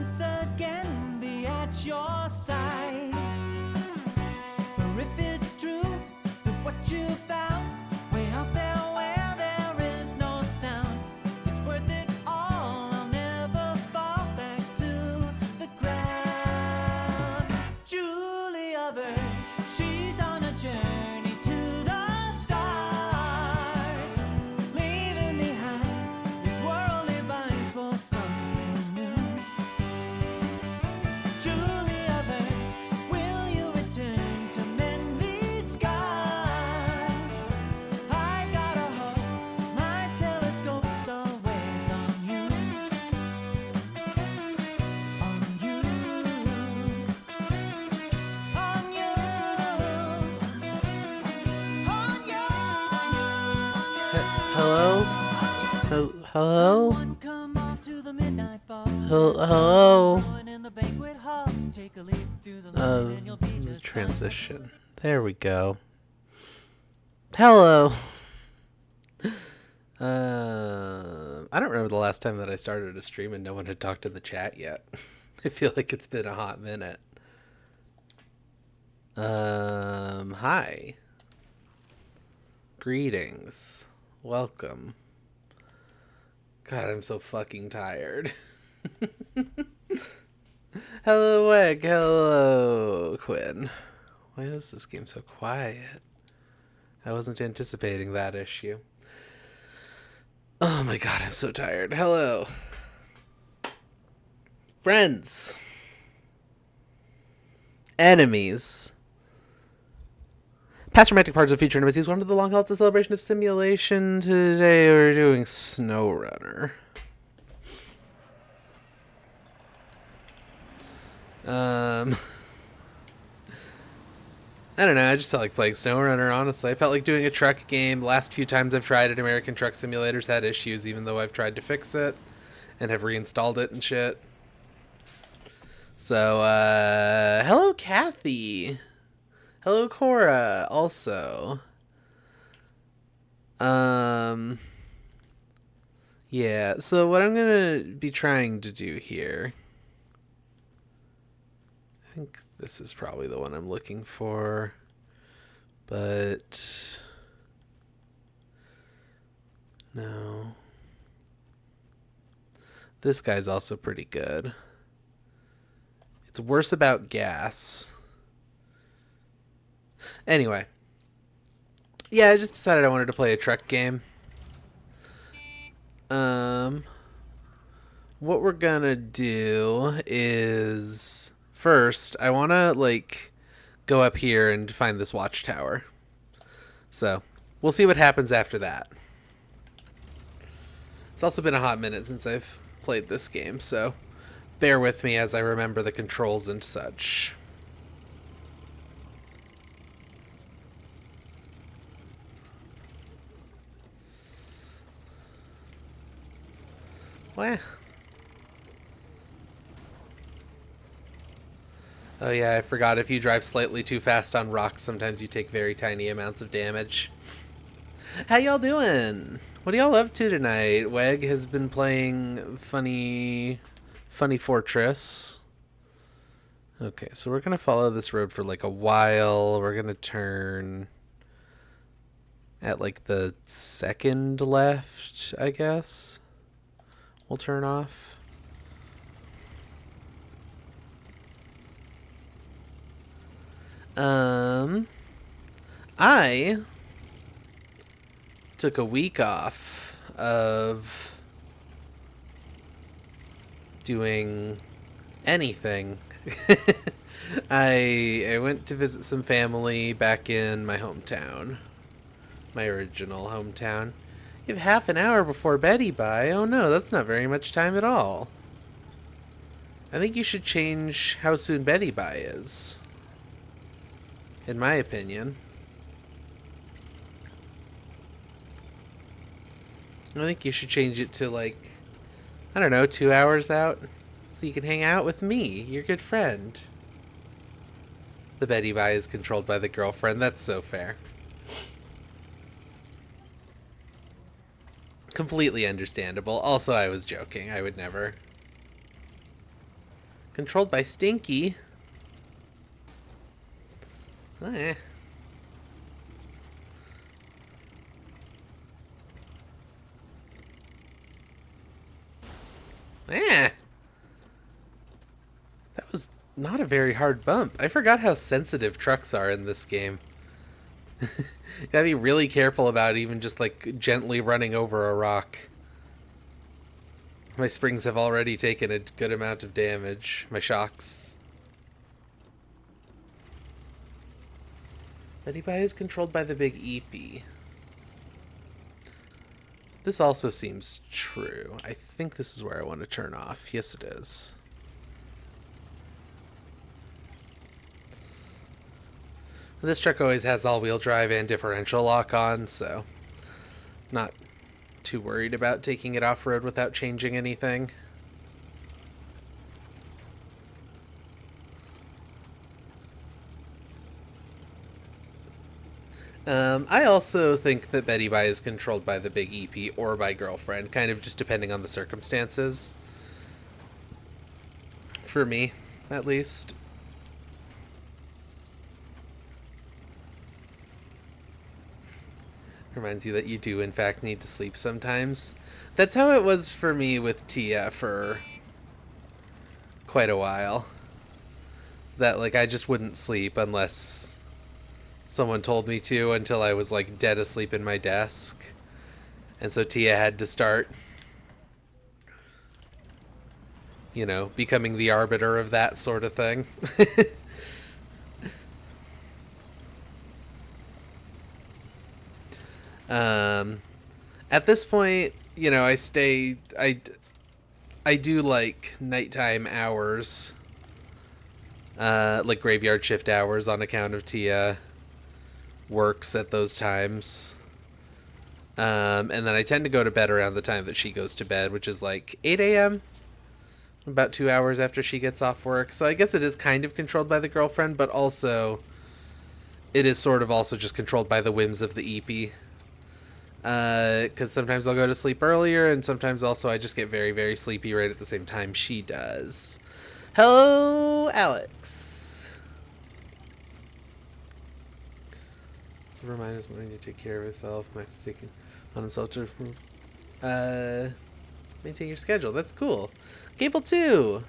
once again be at your side. For if it's true that what you found way out there where there is no sound is worth it all, I'll never fall back to the ground. Julia Verne, she's on a journey to the stars, leaving behind these worldly binds for something new. Julia Verne, will you return to mend these scars? I've got a hope, my telescope's always on you. On you. On you. On you. Hello? Hello? One come on to the midnight ball. Hello? Going in the banquet hall. Take a leap through the line and you'll be The just transition. There we go. Hello. I don't remember the last time that I started a stream and no one had talked in the chat yet. I feel like it's been a hot minute. Hi. Greetings. Welcome. God, I'm so fucking tired. Hello, Weg. Hello, Quinn. Why is this game so quiet? I wasn't anticipating that issue. Oh my god, I'm so tired. Hello. Friends. Enemies. Past romantic parts of future enemies. Welcome to the long haul. It's a celebration of simulation. Today we're doing SnowRunner. I don't know, I just felt like playing SnowRunner, honestly. I felt like doing a truck game. The last few times I've tried it, American Truck Simulator's had issues, even though I've tried to fix it and have reinstalled it and shit. So, hello, Kathy. Hello, Cora, also. Yeah, so what I'm gonna be trying to do here... I think this is probably the one I'm looking for, but no. This guy's also pretty good. It's worse about gas. Anyway. Yeah, I just decided I wanted to play a truck game. What we're gonna do is... First, I want to, like, go up here and find this watchtower. So, we'll see what happens after that. It's also been a hot minute since I've played this game, so bear with me as I remember the controls and such. Well... Oh yeah, I forgot, if you drive slightly too fast on rocks, sometimes you take very tiny amounts of damage. How y'all doing? What do y'all up to tonight? Weg has been playing Funny Fortress. Okay, so we're gonna follow this road for like a while. We're gonna turn at like the second left, I guess. We'll turn off. I took a week off of doing anything. I went to visit some family back in my hometown. My original hometown. You have half an hour before Betty bye. Oh no, that's not very much time at all. I think you should change how soon Betty bye is. In my opinion. I think you should change it to, like, I don't know, 2 hours out? So you can hang out with me, your good friend. The Betty bye is controlled by the girlfriend. That's so fair. Completely understandable. Also, I was joking. I would never. Controlled by Stinky. Eh. Eh. That was not a very hard bump. I forgot how sensitive trucks are in this game. Gotta be really careful about even just like gently running over a rock. My springs have already taken a good amount of damage. My shocks. Betty Bye is controlled by the big EP. This also seems true. I think this is where I want to turn off. Yes, it is. This truck always has all-wheel drive and differential lock on, so not too worried about taking it off-road without changing anything. I also think that Betty Bye is controlled by the big EP or by girlfriend, kind of just depending on the circumstances. For me, at least. Reminds you that you do, in fact, need to sleep sometimes. That's how it was for me with Tia for quite a while. That, like, I just wouldn't sleep unless someone told me to until I was, like, dead asleep in my desk. And so Tia had to start, you know, becoming the arbiter of that sort of thing. At this point, you know, I do like nighttime hours, like graveyard shift hours on account of Tia works at those times. And then I tend to go to bed around the time that she goes to bed, which is like 8 a.m., about 2 hours after she gets off work. So I guess it is kind of controlled by the girlfriend, but also it is sort of also just controlled by the whims of the EP. Because sometimes I'll go to sleep earlier, and sometimes also I just get very, very sleepy right at the same time she does. Hello, Alex. It's a reminder of wanting to take care of himself. Max is taking on himself to maintain your schedule. That's cool. Gable 2.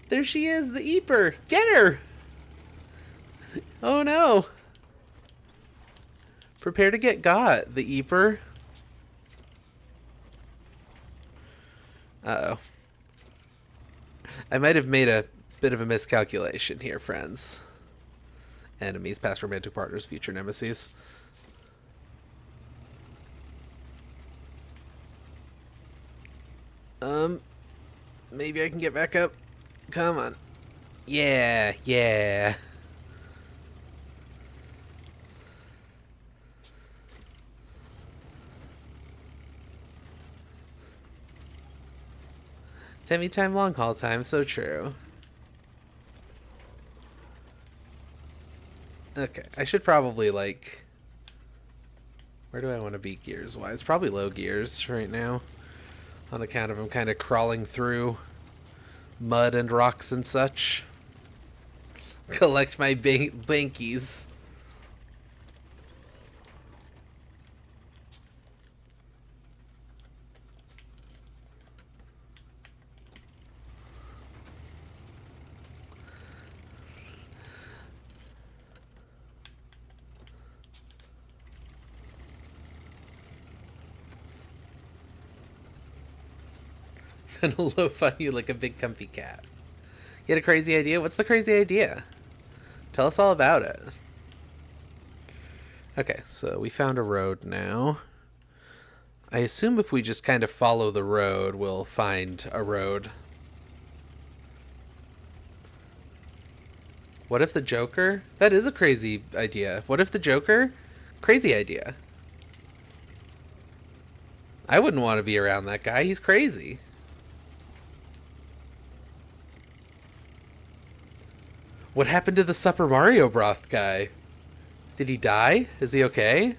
There she is, the Eeper. Get her! Oh no. Prepare to get got, the Eeper. Uh-oh. I might have made a bit of a miscalculation here, friends. Enemies, past romantic partners, future nemesis. Maybe I can get back up. Come on. Yeah, yeah. Timmy time, long haul time, so true. Okay, I should probably, like... Where do I want to be gears-wise? Probably low gears right now. On account of him kind of crawling through mud and rocks and such. Collect my bankies. Gonna loaf on you like a big comfy cat. You had a crazy idea? What's the crazy idea? Tell us all about it. Okay, so we found a road now. I assume if we just kind of follow the road, we'll find a road. What if the Joker? That is a crazy idea. What if the Joker? Crazy idea. I wouldn't want to be around that guy. He's crazy. What happened to the Super Mario Broth guy? Did he die? Is he okay?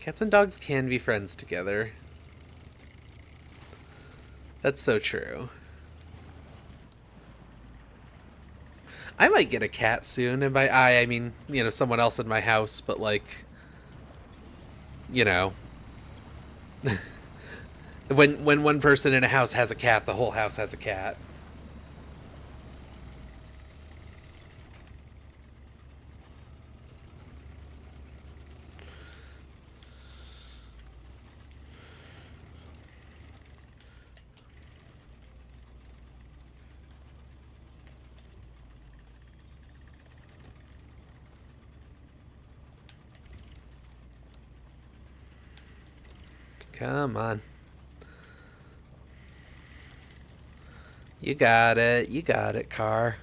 Cats and dogs can be friends together. That's so true. I might get a cat soon, and by I mean, you know, someone else in my house, but like, you know, when one person in a house has a cat, the whole house has a cat. Come on. You got it. You got it, car.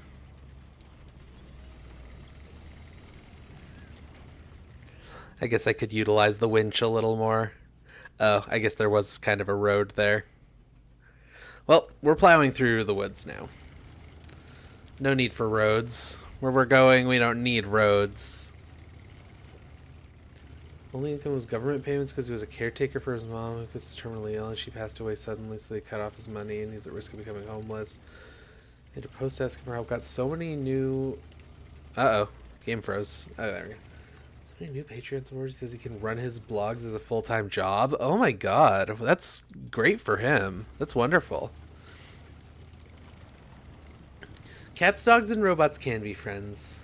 I guess I could utilize the winch a little more. Oh, I guess there was kind of a road there. Well, we're plowing through the woods now. No need for roads. Where we're going, we don't need roads. Only income was government payments because he was a caretaker for his mom who was terminally ill and she passed away suddenly, so they cut off his money and he's at risk of becoming homeless. He had to post asking for help. Got so many new... Uh-oh. Game froze. Oh, there we go. So many new Patreon supporters. He says he can run his blogs as a full-time job. Oh my god. That's great for him. That's wonderful. Cats, dogs, and robots can be friends.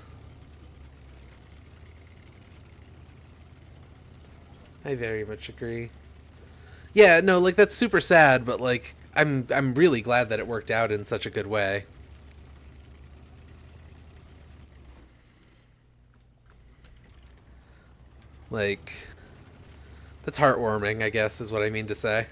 I very much agree. Yeah, no, like that's super sad, but like I'm really glad that it worked out in such a good way. Like that's heartwarming, I guess is what I mean to say.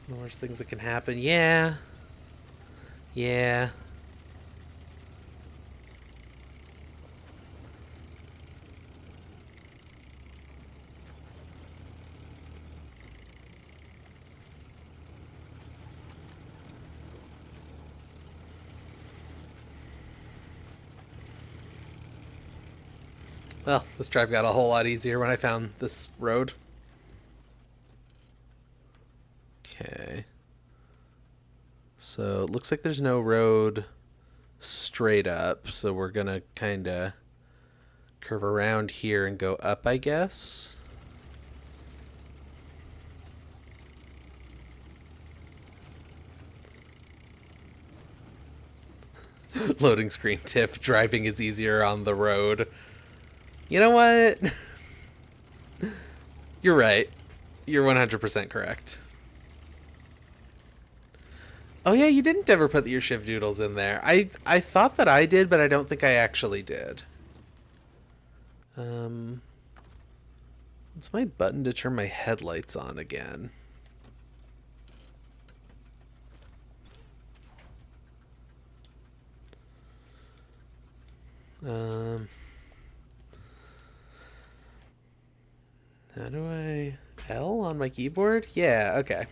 The worst things that can happen. Yeah. Yeah. Well, this drive got a whole lot easier when I found this road. Okay. So it looks like there's no road straight up, so we're gonna kind of curve around here and go up, I guess. Loading screen tip, driving is easier on the road. You know what? You're right. You're 100% correct. Oh yeah, you didn't ever put your shiv doodles in there. I thought that I did, but I don't think I actually did. What's my button to turn my headlights on again? How do I... L on my keyboard? Yeah, okay.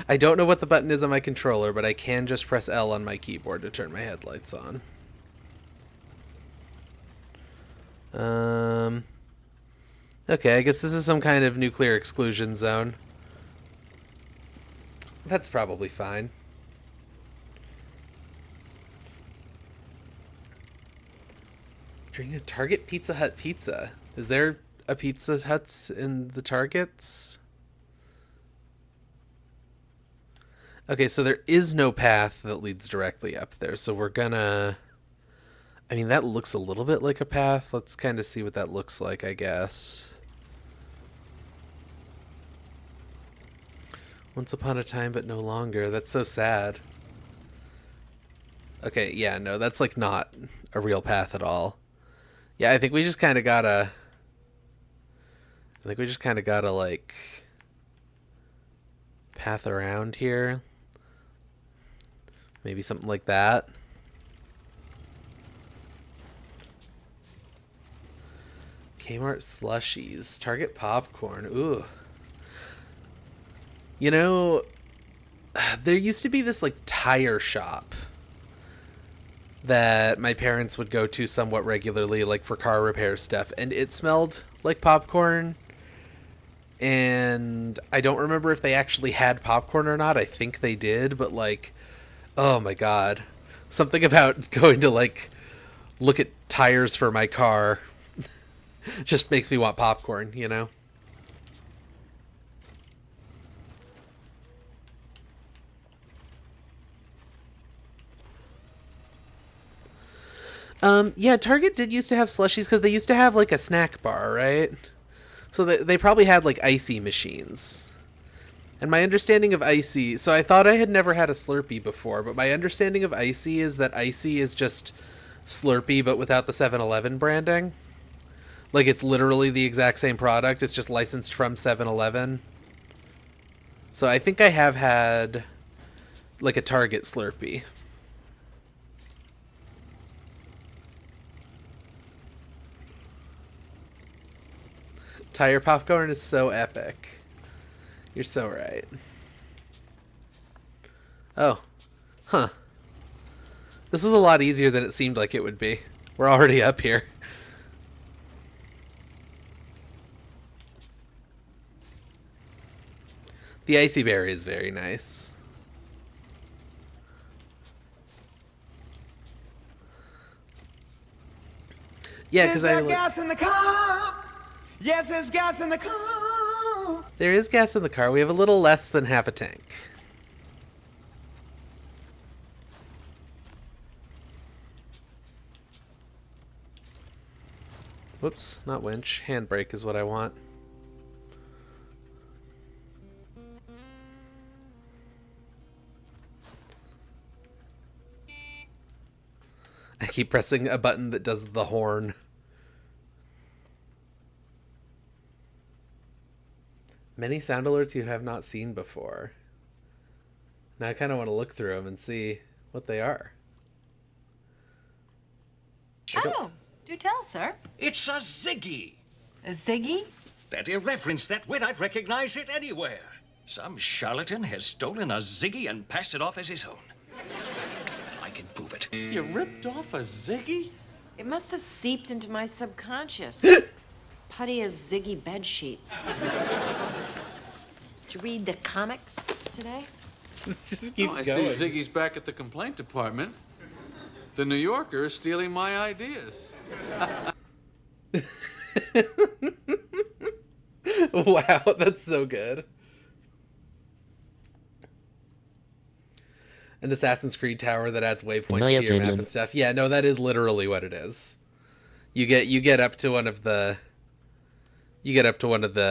I don't know what the button is on my controller, but I can just press L on my keyboard to turn my headlights on. Okay, I guess this is some kind of nuclear exclusion zone. That's probably fine. During a Target Pizza Hut pizza. Is there a Pizza Hut's in the Targets? Okay, so there is no path that leads directly up there, so we're gonna... I mean, that looks a little bit like a path. Let's kind of see what that looks like, I guess. Once upon a time, but no longer. That's so sad. Okay, yeah, no, that's like not a real path at all. Yeah, I think we just kind of gotta... like, path around here. Maybe something like that. Kmart slushies. Target popcorn. Ooh. You know, there used to be this like tire shop that my parents would go to somewhat regularly, like for car repair stuff, and it smelled like popcorn. And I don't remember if they actually had popcorn or not. I think they did, but like, oh my god, something about going to like look at tires for my car just makes me want popcorn, you know? Yeah, Target did used to have slushies because they used to have like a snack bar, right? So they probably had like icy machines. And my understanding of icy, so I thought I had never had a Slurpee before, but my understanding of icy is that icy is just Slurpee but without the 7-Eleven branding. Like it's literally the exact same product, it's just licensed from 7-Eleven. So I think I have had like a Target Slurpee. Tire popcorn is so epic. You're so right. Oh. Huh. This was a lot easier than it seemed like it would be. We're already up here. The icy berry is very nice. Yeah, because I... gas in the car. Yes, there's gas in the car. There is gas in the car. We have a little less than half a tank. Whoops, not winch. Handbrake is what I want. I keep pressing a button that does the horn. Many sound alerts you have not seen before. Now I kind of want to look through them and see what they are. Oh, do tell, sir. It's a Ziggy. A Ziggy? That irreverence, that wit, I'd recognize it anywhere. Some charlatan has stolen a Ziggy and passed it off as his own. I can prove it. You ripped off a Ziggy? It must have seeped into my subconscious. Putty as Ziggy bed sheets. Did you read the comics today? It just keeps I going. see Ziggy's back at the complaint department. The New Yorker is stealing my ideas. Wow, that's so good. An Assassin's Creed tower that adds waypoints to your map and stuff. Yeah, no, that is literally what it is. You get up to one of the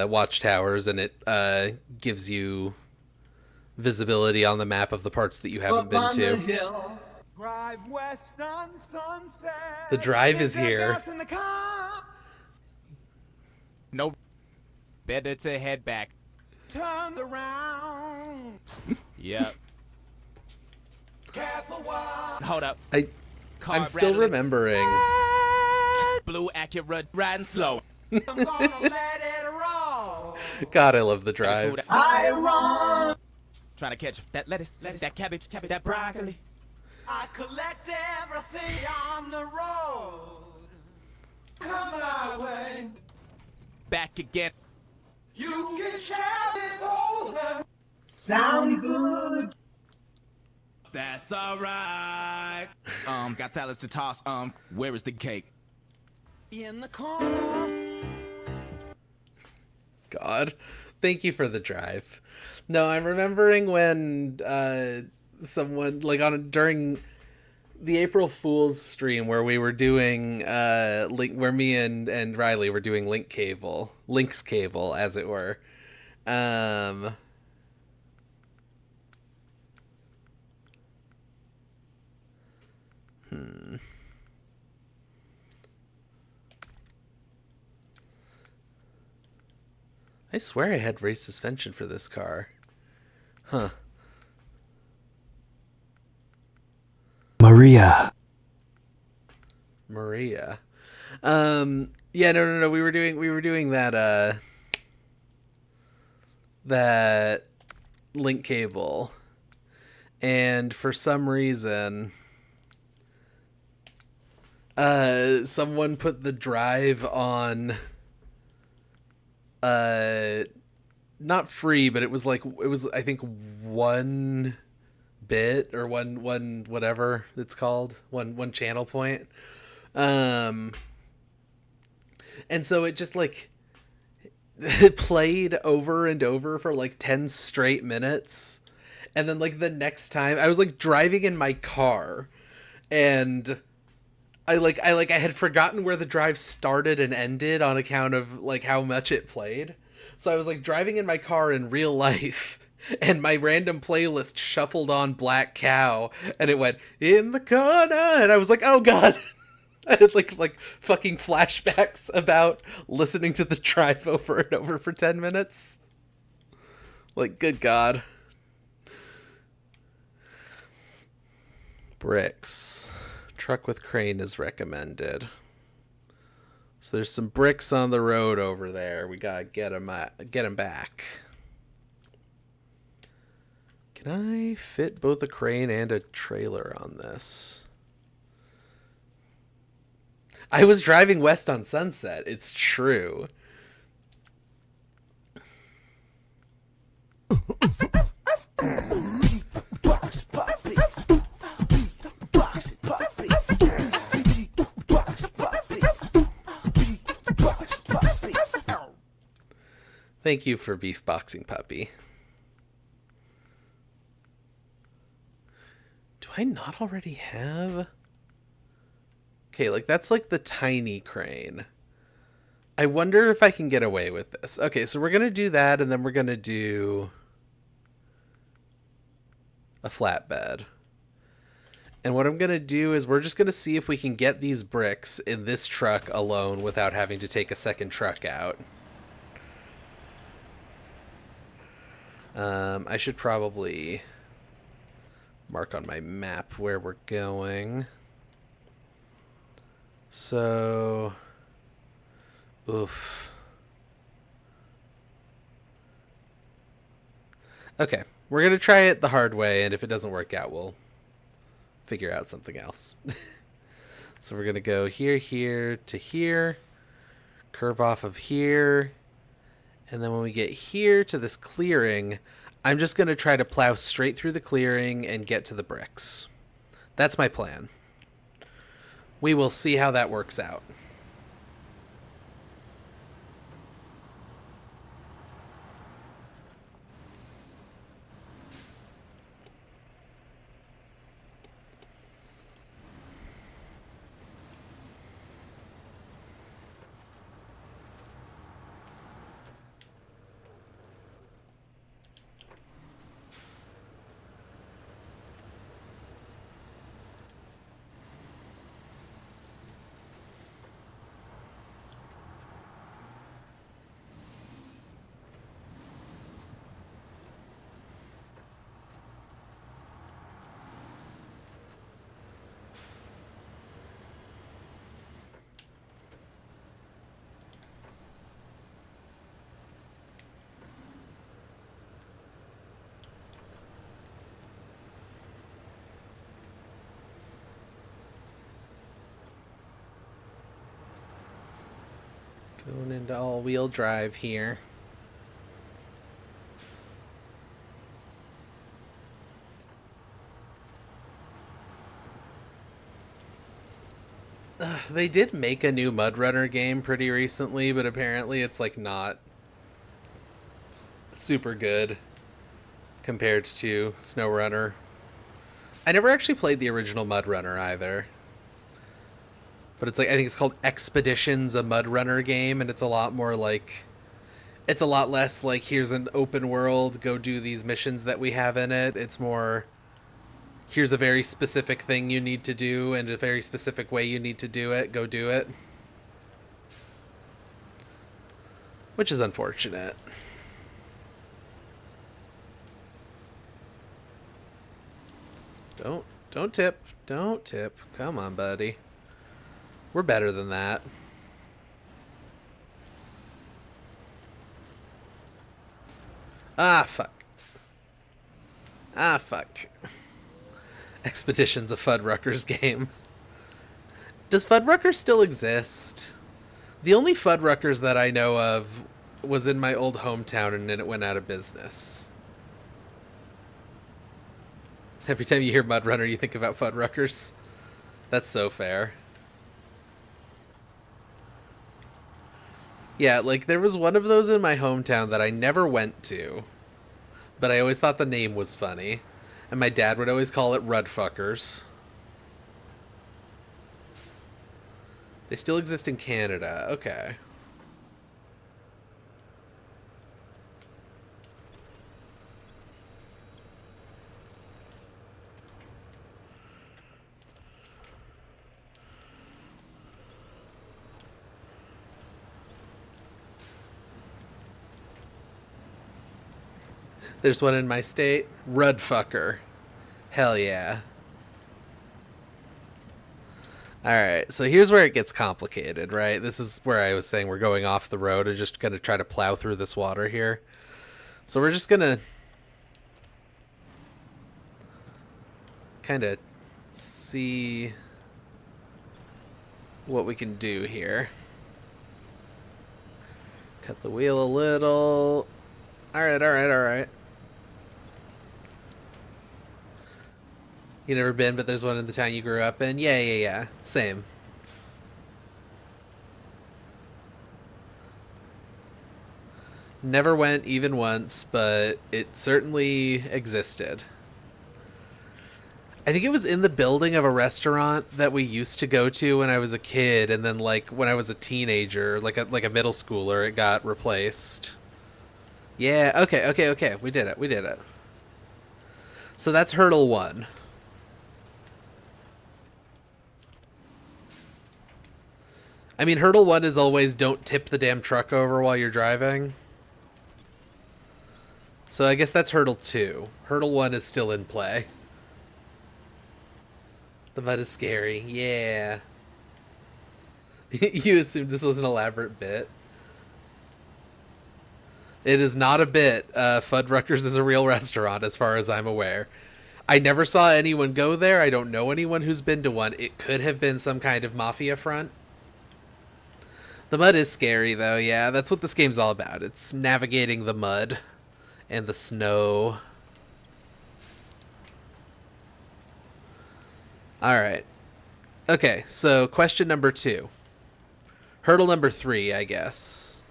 watchtowers, and it gives you visibility on the map of the parts that you haven't been to. Hill, drive west on Sunset. The drive is here. Gas in the car. No, better to head back. Turn around. Yep. Careful what? Hold up. I'm still remembering. Blue Acura riding slow. I'm gonna let it roll. God, I love the drive. I run. Trying to catch that lettuce, that cabbage, that broccoli. I collect everything on the road. Come my way. Back again. You can share this order. Sound good. That's alright. Got salads to toss. Where is the cake? In the corner. God, thank you for the drive. No, I'm remembering when someone during the April Fool's stream where we were doing where me and Riley were doing Link's Cable, as it were. I swear I had race suspension for this car. Huh. Maria. Yeah, no. We were doing that Link Cable And for some reason, someone put the drive on, not free, but it was I think 1 bit or one whatever it's called, one channel point. And so it just like it played over and over for like 10 straight minutes. And then like the next time I was like driving in my car, and I had forgotten where the drive started and ended on account of like how much it played. So I was like driving in my car in real life, and my random playlist shuffled on Black Cow, and it went in the corner, and I was like, oh god. I had like fucking flashbacks about listening to the drive over and over for 10 minutes. Like, good god. Bricks. Truck with crane is recommended. So there's some bricks on the road over there. We gotta get them back. Can I fit both a crane and a trailer on this? I was driving west on Sunset. It's true. Thank you for beef boxing puppy. Do I not already have? Okay, like that's like the tiny crane. I wonder if I can get away with this. Okay, so we're gonna do that, and then we're gonna do a flatbed. And what I'm gonna do is we're just gonna see if we can get these bricks in this truck alone without having to take a second truck out. I should probably mark on my map where we're going. So, oof. Okay, we're going to try it the hard way, and if it doesn't work out, we'll figure out something else. So we're going to go here, here, to here, curve off of here, and then when we get here to this clearing, I'm just going to try to plow straight through the clearing and get to the bricks. That's my plan. We will see how that works out. Going into all-wheel drive here. They did make a new Mud Runner game pretty recently, but apparently it's like not super good compared to Snow Runner. I never actually played the original Mud Runner either. But it's like, I think it's called Expeditions, a Mud Runner game, and it's a lot more like, it's a lot less like, here's an open world, go do these missions that we have in it. It's more, here's a very specific thing you need to do and a very specific way you need to do it, go do it. Which is unfortunate. Don't tip. Don't tip. Come on, buddy. We're better than that. Ah, fuck. Ah, fuck. Expedition's a Fuddruckers game. Does Fuddruckers still exist? The only Fuddruckers that I know of was in my old hometown, and then it went out of business. Every time you hear Mudrunner, you think about Fuddruckers. That's so fair. Yeah, like, there was one of those in my hometown that I never went to, but I always thought the name was funny, and my dad would always call it Rudfuckers. They still exist in Canada. Okay. There's one in my state. Rudfucker. Hell yeah. Alright, so here's where it gets complicated, right? This is where I was saying we're going off the road and just going to try to plow through this water here. So we're just going to kind of see what we can do here. Cut the wheel a little. Alright, alright, alright. You never been, but there's one in the town you grew up in? Yeah, yeah, yeah. Same. Never went even once, but it certainly existed. I think it was in the building of a restaurant that we used to go to when I was a kid, and then, like, when I was a teenager, like a middle schooler, it got replaced. Yeah, okay, okay, okay. We did it, we did it. So that's hurdle 1. I mean, hurdle 1 is always don't tip the damn truck over while you're driving. So I guess that's hurdle 2. Hurdle 1 is still in play. The mud is scary. Yeah. You assumed this was an elaborate bit. It is not a bit. Fuddruckers is a real restaurant, as far as I'm aware. I never saw anyone go there. I don't know anyone who's been to one. It could have been some kind of mafia front. The mud is scary, though, yeah. That's what this game's all about. It's navigating the mud and the snow. Alright. Okay, so question number 2. Hurdle number 3, I guess.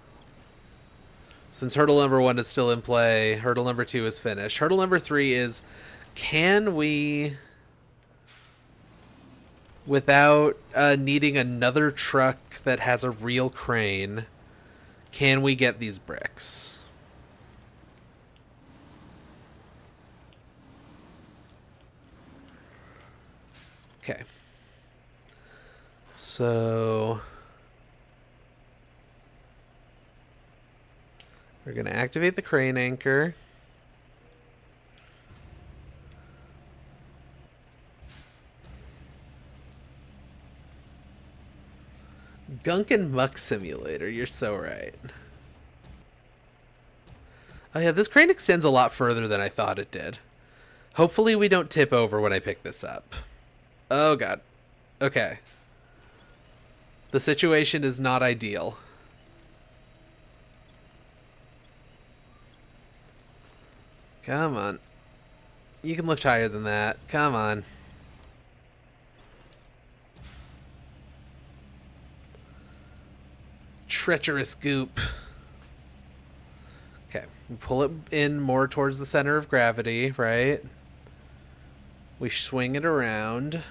Since hurdle number 1 is still in play, hurdle number 2 is finished. Hurdle number 3 is, can we, without needing another truck that has a real crane, can we get these bricks? Okay. So we're going to activate the crane anchor. Gunk and Muck Simulator, you're so right. Oh yeah, this crane extends a lot further than I thought it did. Hopefully we don't tip over when I pick this up. Oh god. Okay. The situation is not ideal. Come on. You can lift higher than that. Come on. Treacherous goop. Okay, we pull it in more towards the center of gravity, right? We swing it around.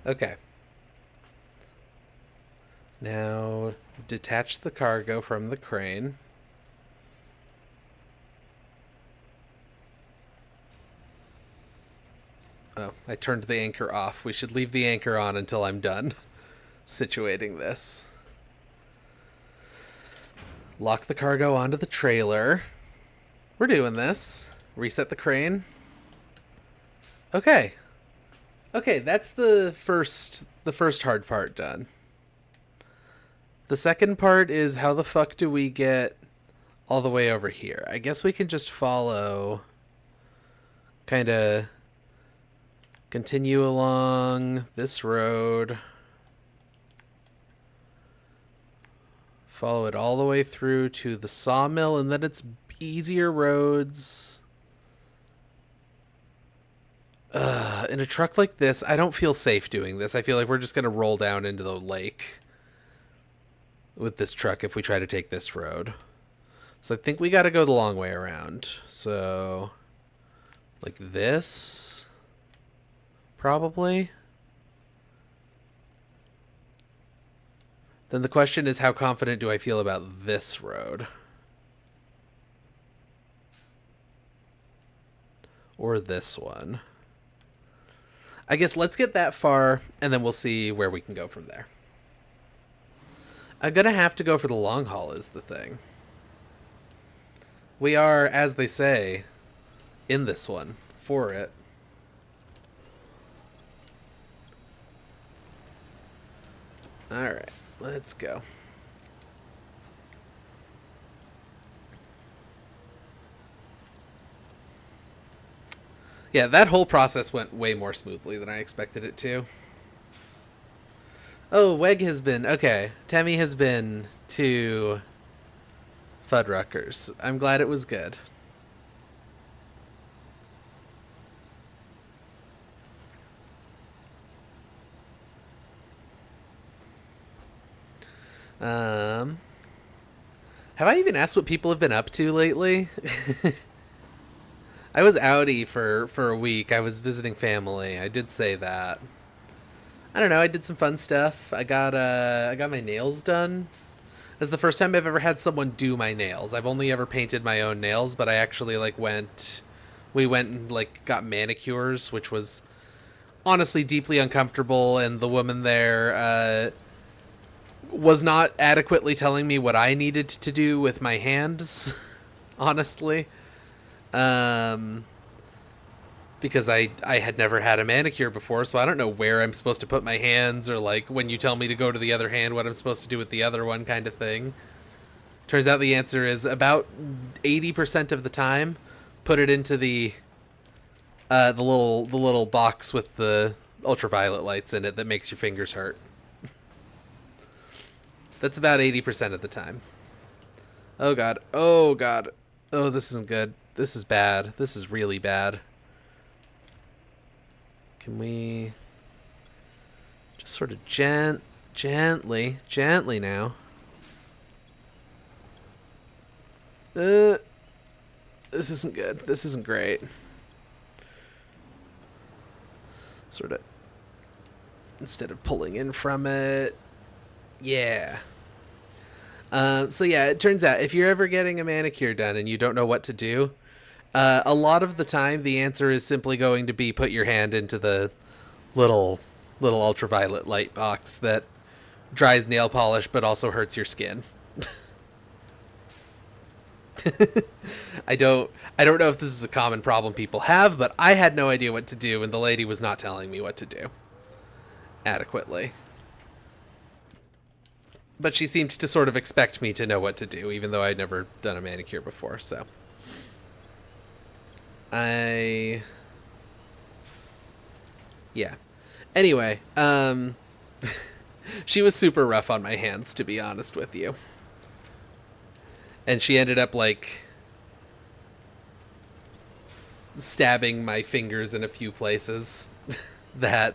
Okay. Now, detach the cargo from the crane. Oh, I turned the anchor off. We should leave the anchor on until I'm done situating this. Lock the cargo onto the trailer. We're doing this. Reset the crane. Okay. Okay, that's the first hard part done. The second part is how the fuck do we get all the way over here? I guess we can just follow, kind of continue along this road. Follow it all the way through to the sawmill, and then it's easier roads. In a truck like this, I don't feel safe doing this. I feel like we're just going to roll down into the lake with this truck if we try to take this road. So I think we got to go the long way around. So, like this, probably. Then the question is, how confident do I feel about this road? Or this one? I guess let's get that far, and then we'll see where we can go from there. I'm going to have to go for the long haul is the thing. We are, as they say, in this one, for it. Alright, let's go. Yeah, that whole process went way more smoothly than I expected it to. Oh, Weg has been... Okay, Temmie has been to Fuddruckers. I'm glad it was good. Have I even asked what people have been up to lately? I was outie for a week. I was visiting family. I did say that. I don't know. I did some fun stuff. I got my nails done. This is the first time I've ever had someone do my nails. I've only ever painted my own nails, but I actually we went and like got manicures, which was honestly deeply uncomfortable. And the woman there was not adequately telling me what I needed to do with my hands. Honestly. Because I had never had a manicure before, so I don't know where I'm supposed to put my hands, or like when you tell me to go to the other hand, what I'm supposed to do with the other one, kind of thing. Turns out the answer is about 80% of the time, put it into the little box with the ultraviolet lights in it that makes your fingers hurt. That's about 80% of the time. Oh god. Oh god. Oh, this isn't good. This is bad. This is really bad. Can we just sort of gently now? This isn't good. This isn't great. Sort of, instead of pulling in from it. Yeah. So yeah, it turns out if you're ever getting a manicure done and you don't know what to do, a lot of the time the answer is simply going to be put your hand into the little ultraviolet light box that dries nail polish but also hurts your skin. I don't know if this is a common problem people have, but I had no idea what to do, and the lady was not telling me what to do adequately. But she seemed to sort of expect me to know what to do, even though I'd never done a manicure before, so. Yeah. Anyway, she was super rough on my hands, to be honest with you. And she ended up, like, stabbing my fingers in a few places that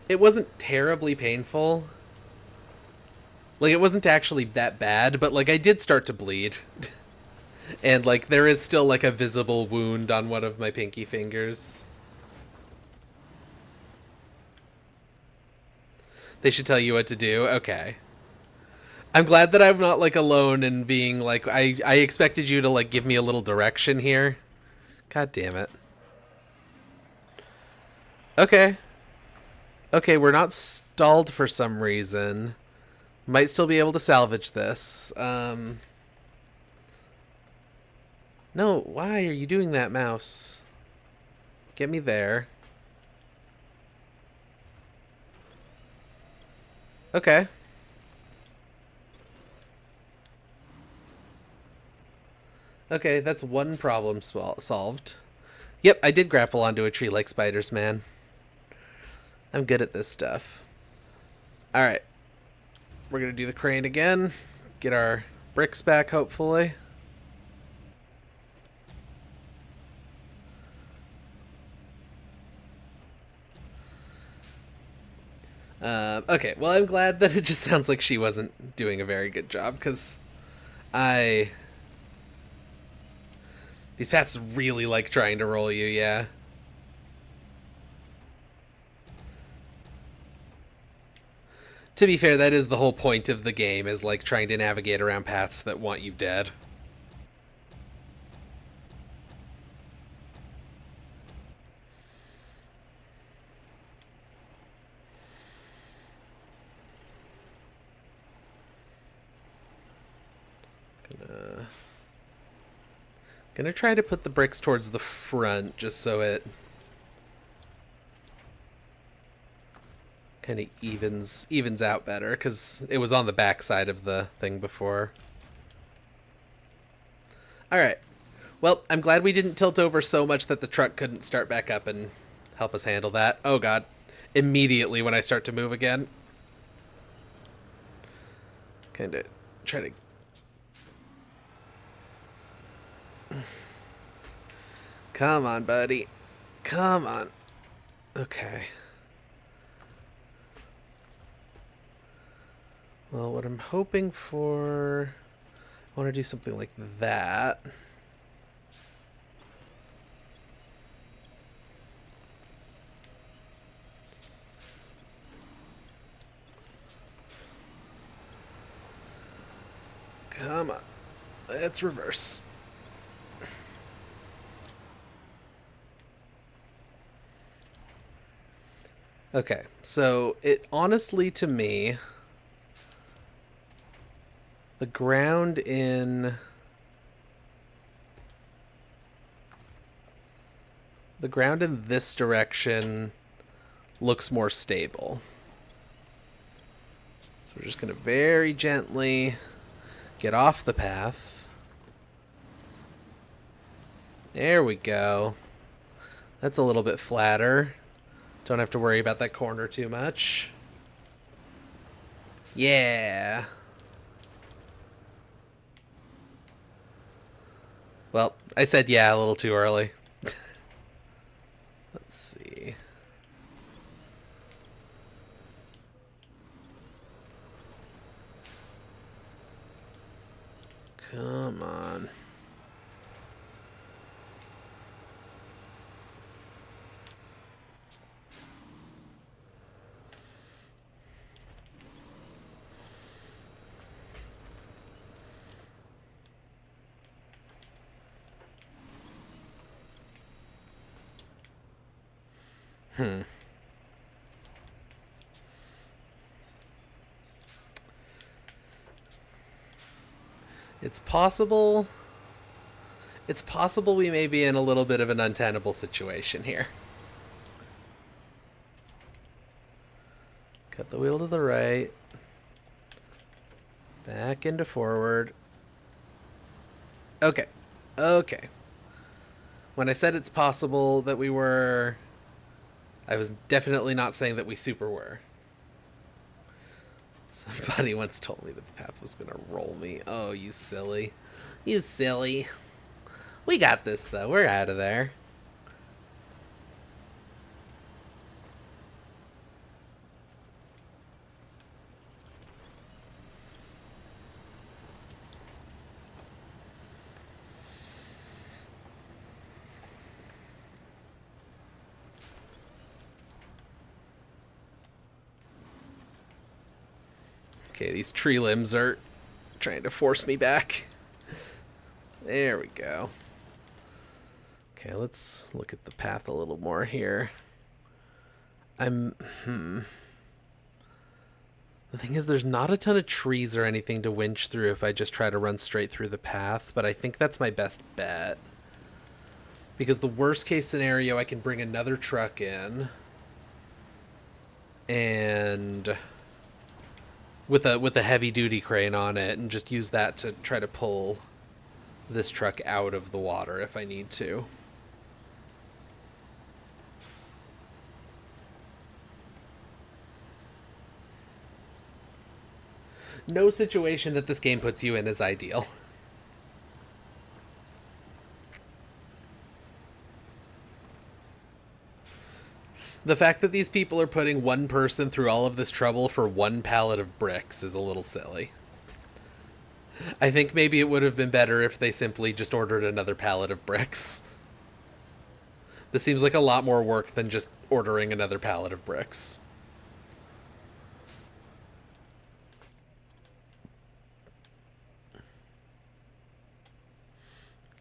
it wasn't terribly painful. Like, it wasn't actually that bad, but, like, I did start to bleed. And, like, there is still, like, a visible wound on one of my pinky fingers. They should tell you what to do? Okay. I'm glad that I'm not, like, alone and being, like, I expected you to, like, give me a little direction here. God damn it. Okay. Okay, we're not stalled for some reason. Might still be able to salvage this. No, why are you doing that, mouse? Get me there. Okay. Okay, that's one problem solved. Yep, I did grapple onto a tree like spiders, man. I'm good at this stuff. Alright. We're gonna do the crane again. Get our bricks back, hopefully. Okay, well, I'm glad that it just sounds like she wasn't doing a very good job, because these paths really like trying to roll you, yeah. To be fair, that is the whole point of the game, is like trying to navigate around paths that want you dead. Gonna try to put the bricks towards the front, just so it kind of evens out better, because it was on the back side of the thing before. Alright. Well, I'm glad we didn't tilt over so much that the truck couldn't start back up and help us handle that. Oh god. Immediately when I start to move again. Kind of try to... Come on, buddy. Come on. Okay. Well, what I'm hoping for... I want to do something like that. Come on. Let's reverse. Okay, so it honestly, to me, the ground in this direction looks more stable. So we're just going to very gently get off the path. There we go. That's a little bit flatter. Don't have to worry about that corner too much. Yeah. Well, I said yeah a little too early. Let's see. Come on. It's possible. It's possible we may be in a little bit of an untenable situation here. Cut the wheel to the right. Back into forward. Okay. Okay. When I said it's possible that we were... I was definitely not saying that we super were. Somebody once told me the path was gonna roll me. Oh, you silly. You silly. We got this, though. We're out of there. Okay, these tree limbs are trying to force me back. There we go. Okay, let's look at the path a little more here. That The thing is, there's not a ton of trees or anything to winch through if I just try to run straight through the path, but I think that's my best bet. Because the worst case scenario, I can bring another truck in. And with a heavy duty crane on it, and just use that to try to pull this truck out of the water if I need to. No situation that this game puts you in is ideal. The fact that these people are putting one person through all of this trouble for one pallet of bricks is a little silly. I think maybe it would have been better if they simply just ordered another pallet of bricks. This seems like a lot more work than just ordering another pallet of bricks.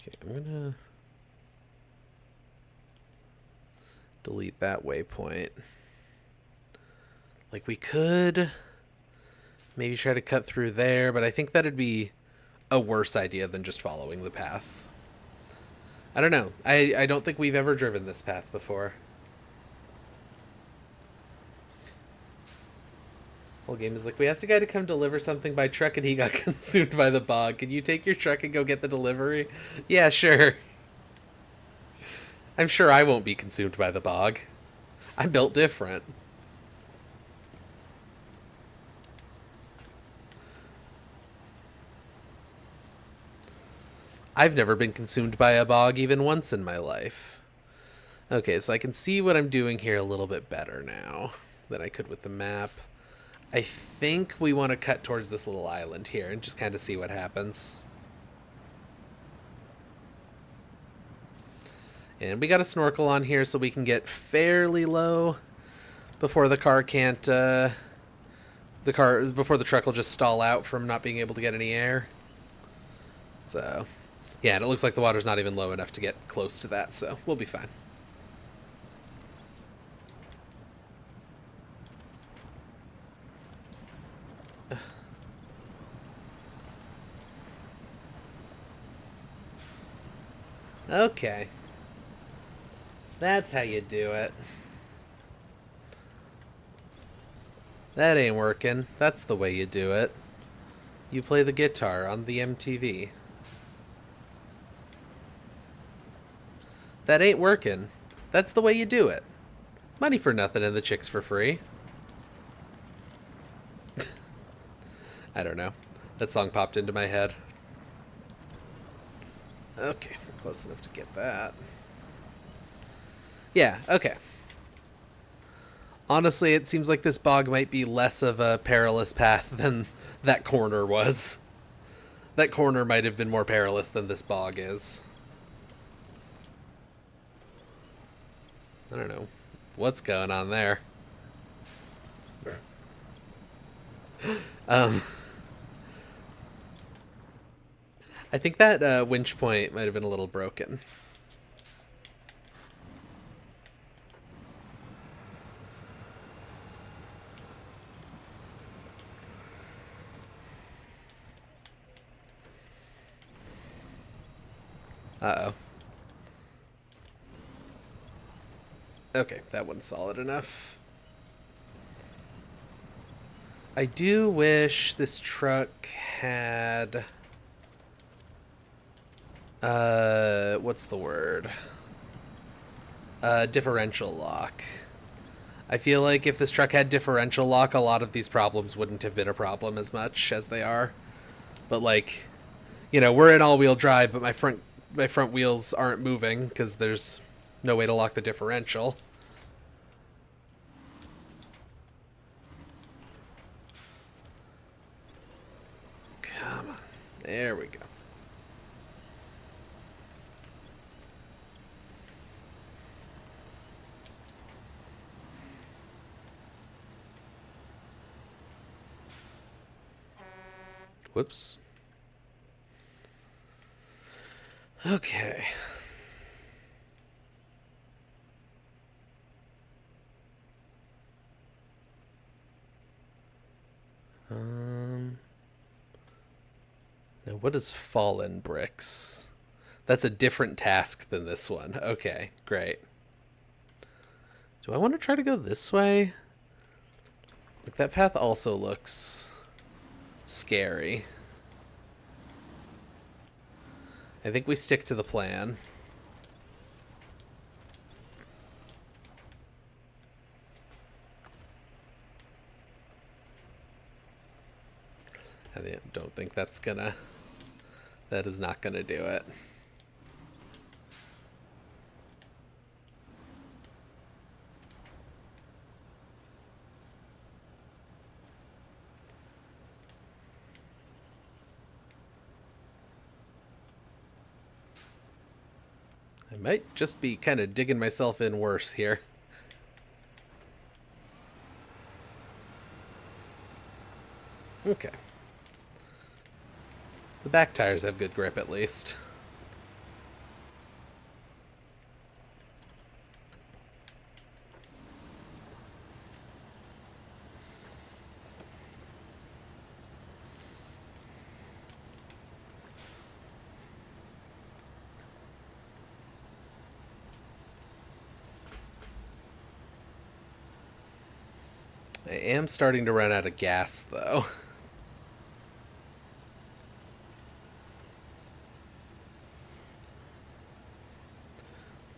Okay, I'm gonna delete that waypoint. Like, we could maybe try to cut through there, but I think that'd be a worse idea than just following the path. I don't know. I don't think we've ever driven this path before. Whole game is like, we asked a guy to come deliver something by truck and he got consumed by the bog. Can you take your truck and go get the delivery? Yeah, sure. I'm sure I won't be consumed by the bog. I'm built different. I've never been consumed by a bog even once in my life. Okay, so I can see what I'm doing here a little bit better now than I could with the map. I think we want to cut towards this little island here and just kind of see what happens. And we got a snorkel on here so we can get fairly low before the car can't, before the truck will just stall out from not being able to get any air. So, yeah, and it looks like the water's not even low enough to get close to that, so we'll be fine. Okay. That's how you do it. That ain't working. That's the way you do it. You play the guitar on the MTV. That ain't working. That's the way you do it. Money for nothing and the chicks for free. I don't know. That song popped into my head. Okay, we're close enough to get that. Yeah, okay. Honestly, it seems like this bog might be less of a perilous path than that corner was. That corner might have been more perilous than this bog is. I don't know what's going on there. I think that winch point might have been a little broken. Uh-oh. Okay, that one's solid enough. I do wish this truck had... what's the word? Differential lock. I feel like if this truck had differential lock, a lot of these problems wouldn't have been a problem as much as they are. But, like, you know, we're in all-wheel drive, but my front wheels aren't moving because there's no way to lock the differential. Come on. There we go. Whoops. Okay. what is fallen bricks? That's a different task than this one. Okay, great. Do I want to try to go this way? Like, that path also looks scary. I think we stick to the plan. I don't think that's gonna... That is not gonna do it. I might just be kind of digging myself in worse here. Okay. The back tires have good grip at least. I am starting to run out of gas, though.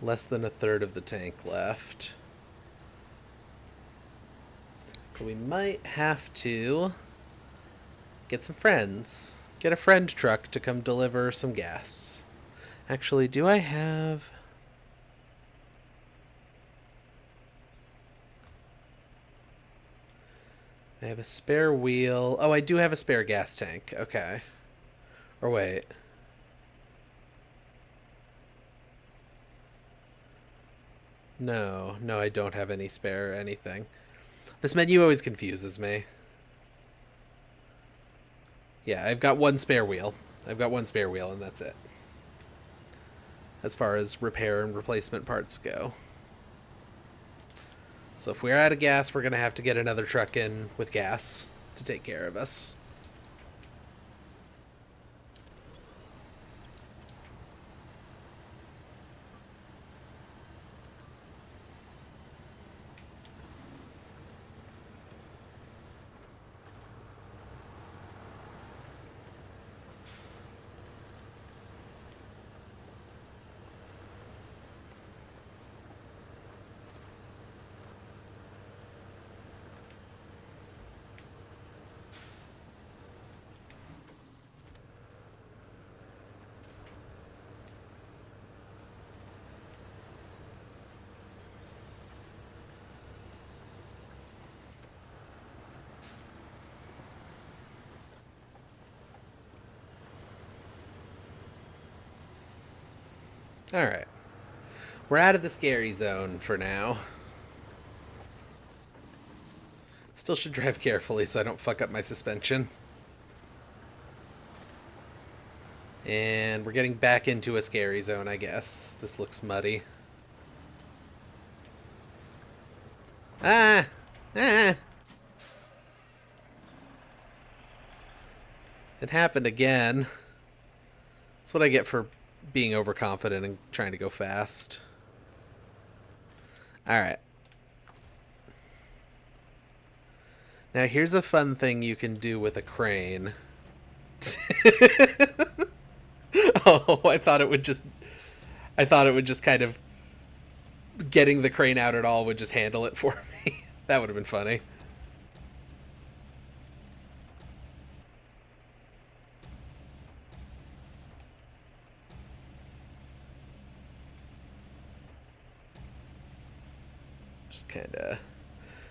Less than a third of the tank left. So we might have to get some friends. Get a friend truck to come deliver some gas. Actually, do I have... I have a spare wheel. Oh, I do have a spare gas tank. Okay. Or wait. No, I don't have any spare anything. This menu always confuses me. Yeah, I've got one spare wheel. And that's it. As far as repair and replacement parts go. So if we're out of gas, we're going to have to get another truck in with gas to take care of us. Alright. We're out of the scary zone for now. Still should drive carefully so I don't fuck up my suspension. And we're getting back into a scary zone, I guess. This looks muddy. Ah! Ah! It happened again. That's what I get for being overconfident and trying to go fast. Alright. Now here's a fun thing you can do with a crane. Oh, I thought it would just kind of getting the crane out at all would just handle it for me. That would have been funny.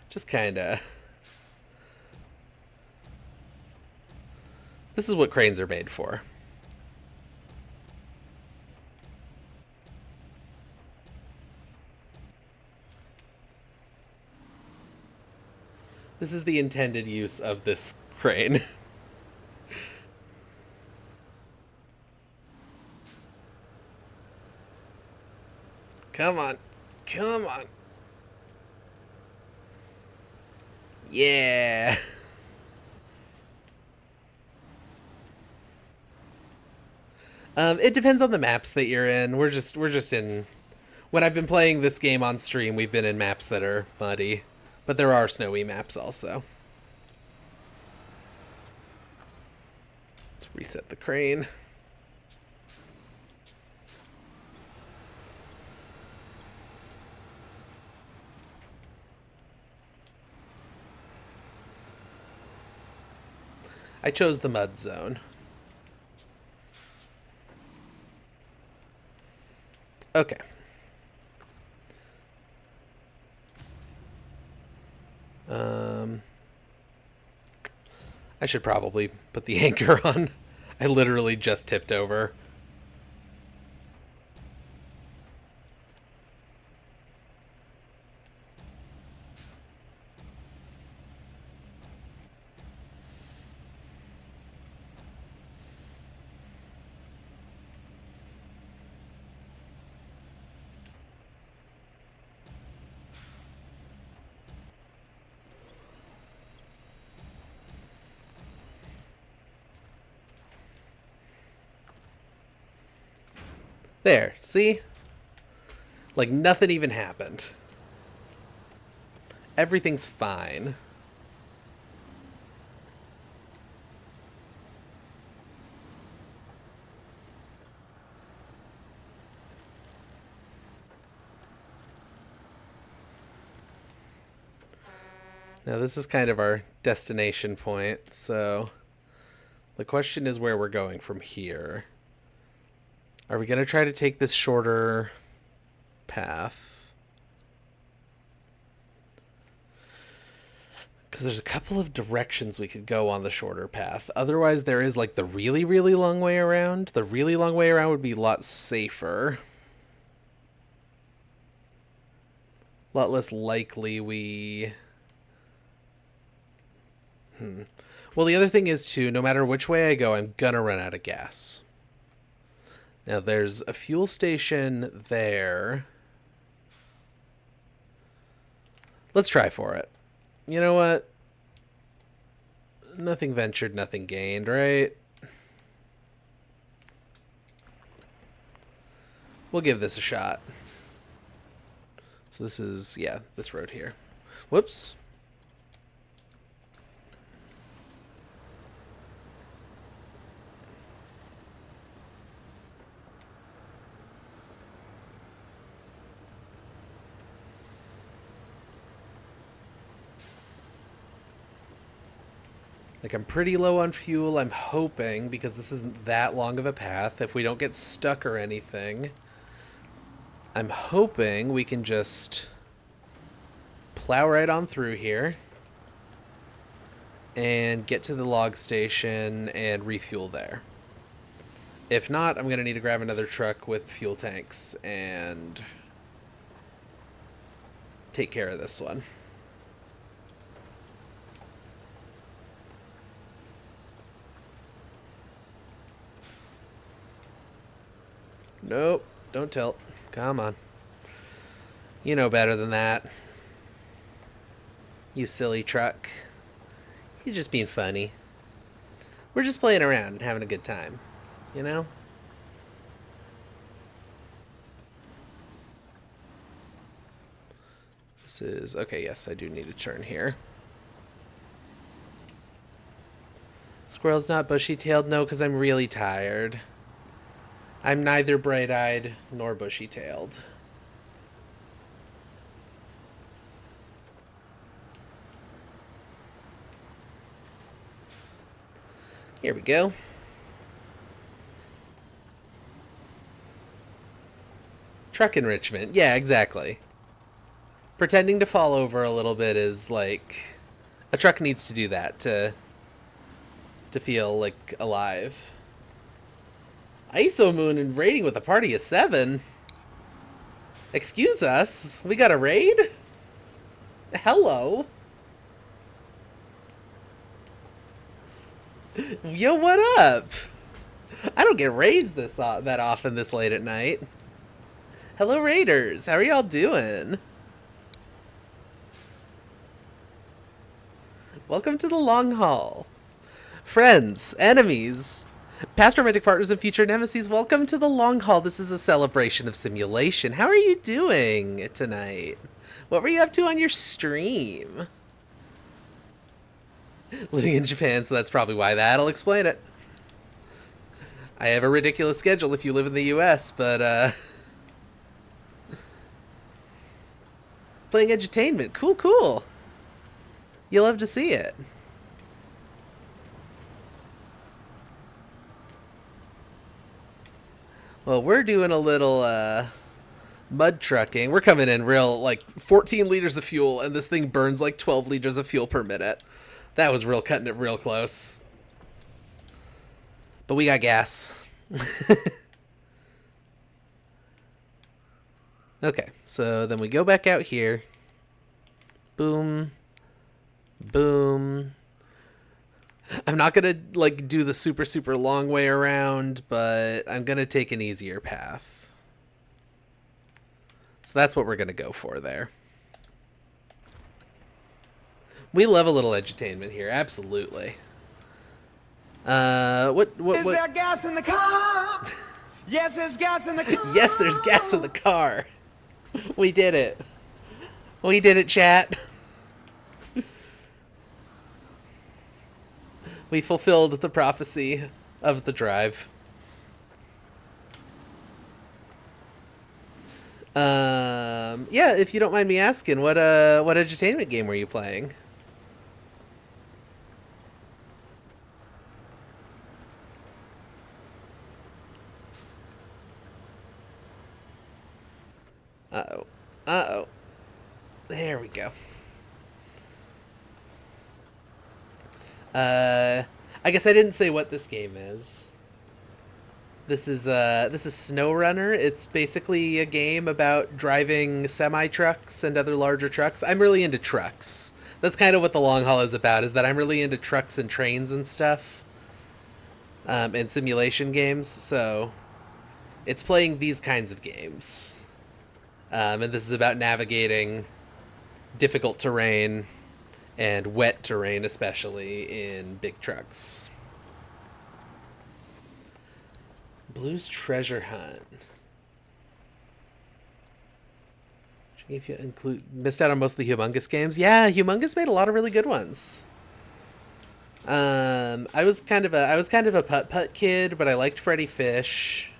Just kinda. This is what cranes are made for. This is the intended use of this crane. Come on. Come on. Yeah. It depends on the maps that you're in. We're just in. When I've been playing this game on stream, we've been in maps that are muddy, but there are snowy maps also. Let's reset the crane. I chose the mud zone. Okay. I should probably put the anchor on. I literally just tipped over. There, see? Like nothing even happened. Everything's fine. Now this is kind of our destination point, so the question is where we're going from here. Are we going to try to take this shorter path? Because there's a couple of directions we could go on the shorter path. Otherwise, there is like the really, really long way around. The really long way around would be a lot safer. A lot less likely we... Well, the other thing is, too, no matter which way I go, I'm going to run out of gas. Now, there's a fuel station there. Let's try for it. You know what? Nothing ventured, nothing gained, right? We'll give this a shot. So this is, yeah, this road here. Whoops. Like, I'm pretty low on fuel. I'm hoping, because this isn't that long of a path, if we don't get stuck or anything, I'm hoping we can just plow right on through here and get to the log station and refuel there. If not, I'm going to need to grab another truck with fuel tanks and take care of this one. Nope, don't tilt. Come on. You know better than that. You silly truck. You're just being funny. We're just playing around and having a good time, you know? This is... Okay, yes, I do need to turn here. Squirrel's not bushy-tailed? No, because I'm really tired. I'm neither bright-eyed nor bushy-tailed. Here we go. Truck enrichment. Yeah, exactly. Pretending to fall over a little bit is like... A truck needs to do that to feel, like, alive. ISO Moon and raiding with a party of 7? Excuse us? We got a raid? Hello? Yo, what up? I don't get raids that often this late at night. Hello, raiders. How are y'all doing? Welcome to the long haul. Friends, enemies, Past romantic partners and future nemesis, welcome to the long haul. This is a celebration of simulation. How are you doing tonight? What were you up to on your stream? Living in Japan, so that's probably why. That'll explain it. I have a ridiculous schedule if you live in the US, but, playing edutainment. Cool, cool. You'll love to see it. Well, we're doing a little, mud trucking. We're coming in real, like, 14 liters of fuel, and this thing burns like 12 liters of fuel per minute. That was real cutting it real close. But we got gas. Okay, so then we go back out here. Boom. Boom. I'm not gonna, like, do the super, super long way around, but I'm gonna take an easier path. So that's what we're gonna go for there. We love a little edutainment here, absolutely. What? Is there gas in the car? Yes, there's gas in the car. Yes, there's gas in the car. We did it. We did it, chat. We fulfilled the prophecy of the drive. Yeah, if you don't mind me asking, what edutainment game were you playing? Uh-oh. Uh-oh. There we go. I guess I didn't say what this game is. This is SnowRunner. It's basically a game about driving semi-trucks and other larger trucks. I'm really into trucks. That's kind of what the long haul is about, is that I'm really into trucks and trains and stuff. And simulation games, so it's playing these kinds of games. And this is about navigating difficult terrain and wet terrain, especially in big trucks. Blues Treasure Hunt. If you missed out on most of the Humongous games, yeah, Humongous made a lot of really good ones. I was kind of a putt-putt kid, but I liked Freddy Fish.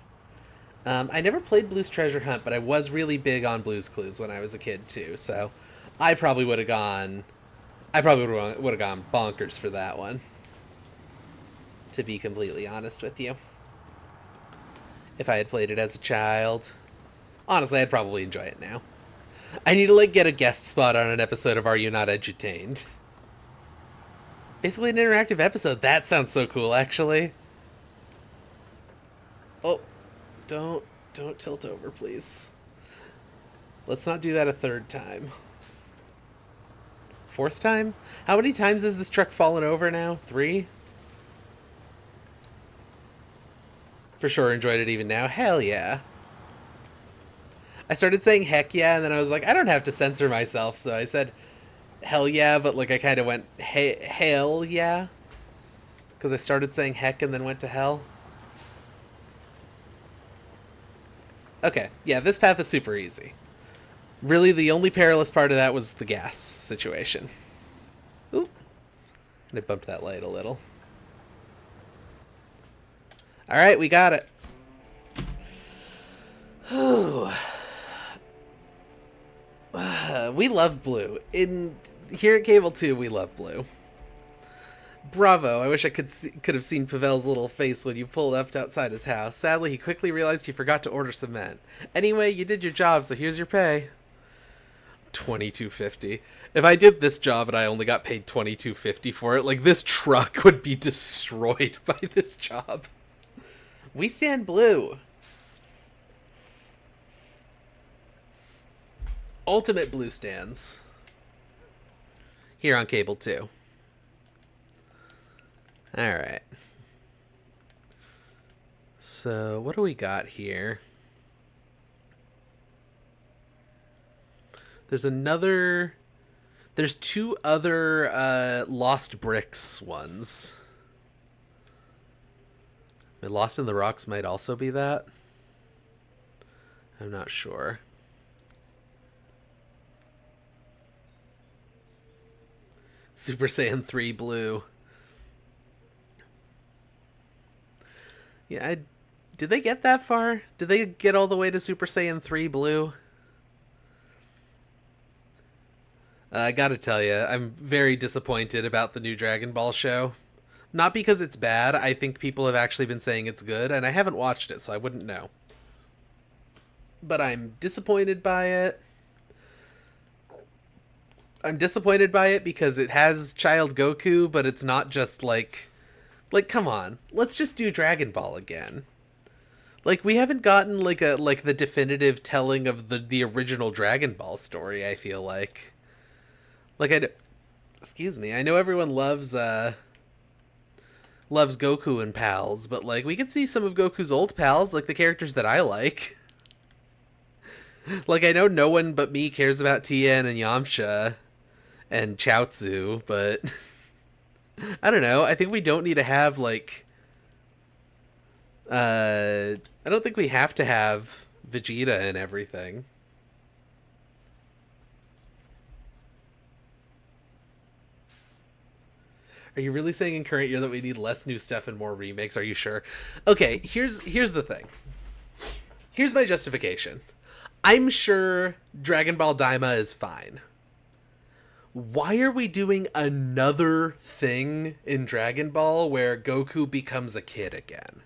I never played Blues Treasure Hunt, but I was really big on Blues Clues when I was a kid too. So I probably would have gone bonkers for that one, to be completely honest with you. If I had played it as a child. Honestly, I'd probably enjoy it now. I need to, like, get a guest spot on an episode of Are You Not Edutained? Basically an interactive episode. That sounds so cool, actually. Oh, don't tilt over, please. Let's not do that a third time. Fourth time? How many times has this truck fallen over now? 3? For sure enjoyed it even now. Hell yeah. I started saying heck yeah, and then I was like, I don't have to censor myself, so I said hell yeah, but like I kind of went hell yeah. Because I started saying heck and then went to hell. Okay, yeah, this path is super easy. Really, the only perilous part of that was the gas situation. Oop. And I bumped that light a little. Alright, we got it. We love blue. Here at Cable 2, we love blue. Bravo. I wish I could have seen Pavel's little face when you pulled up outside his house. Sadly, he quickly realized he forgot to order cement. Anyway, you did your job, so here's your pay. $22.50. If I did this job and I only got paid $22.50 for it, like, this truck would be destroyed by this job. We stand blue. Ultimate blue stands. Here on Cable 2. Alright. So, what do we got here? There's 2 other Lost Bricks ones. Lost in the Rocks might also be that. I'm not sure. Super Saiyan 3 Blue. Yeah, did they get that far? Did they get all the way to Super Saiyan 3 Blue? I gotta tell you, I'm very disappointed about the new Dragon Ball show. Not because it's bad, I think people have actually been saying it's good, and I haven't watched it, so I wouldn't know. But I'm disappointed by it. I'm disappointed by it because it has Child Goku, but it's not just like, come on, let's just do Dragon Ball again. Like, we haven't gotten like the definitive telling of the original Dragon Ball story, I feel like. Excuse me, I know everyone loves Goku and pals, but like, we could see some of Goku's old pals, like the characters that I like. Like, I know no one but me cares about Tien and Yamcha and Chaozu, but I don't know. I think we don't need to have like I don't think we have to have Vegeta and everything. Are you really saying in current year that we need less new stuff and more remakes? Are you sure? Okay, here's the thing. Here's my justification. I'm sure Dragon Ball Daima is fine. Why are we doing another thing in Dragon Ball where Goku becomes a kid again?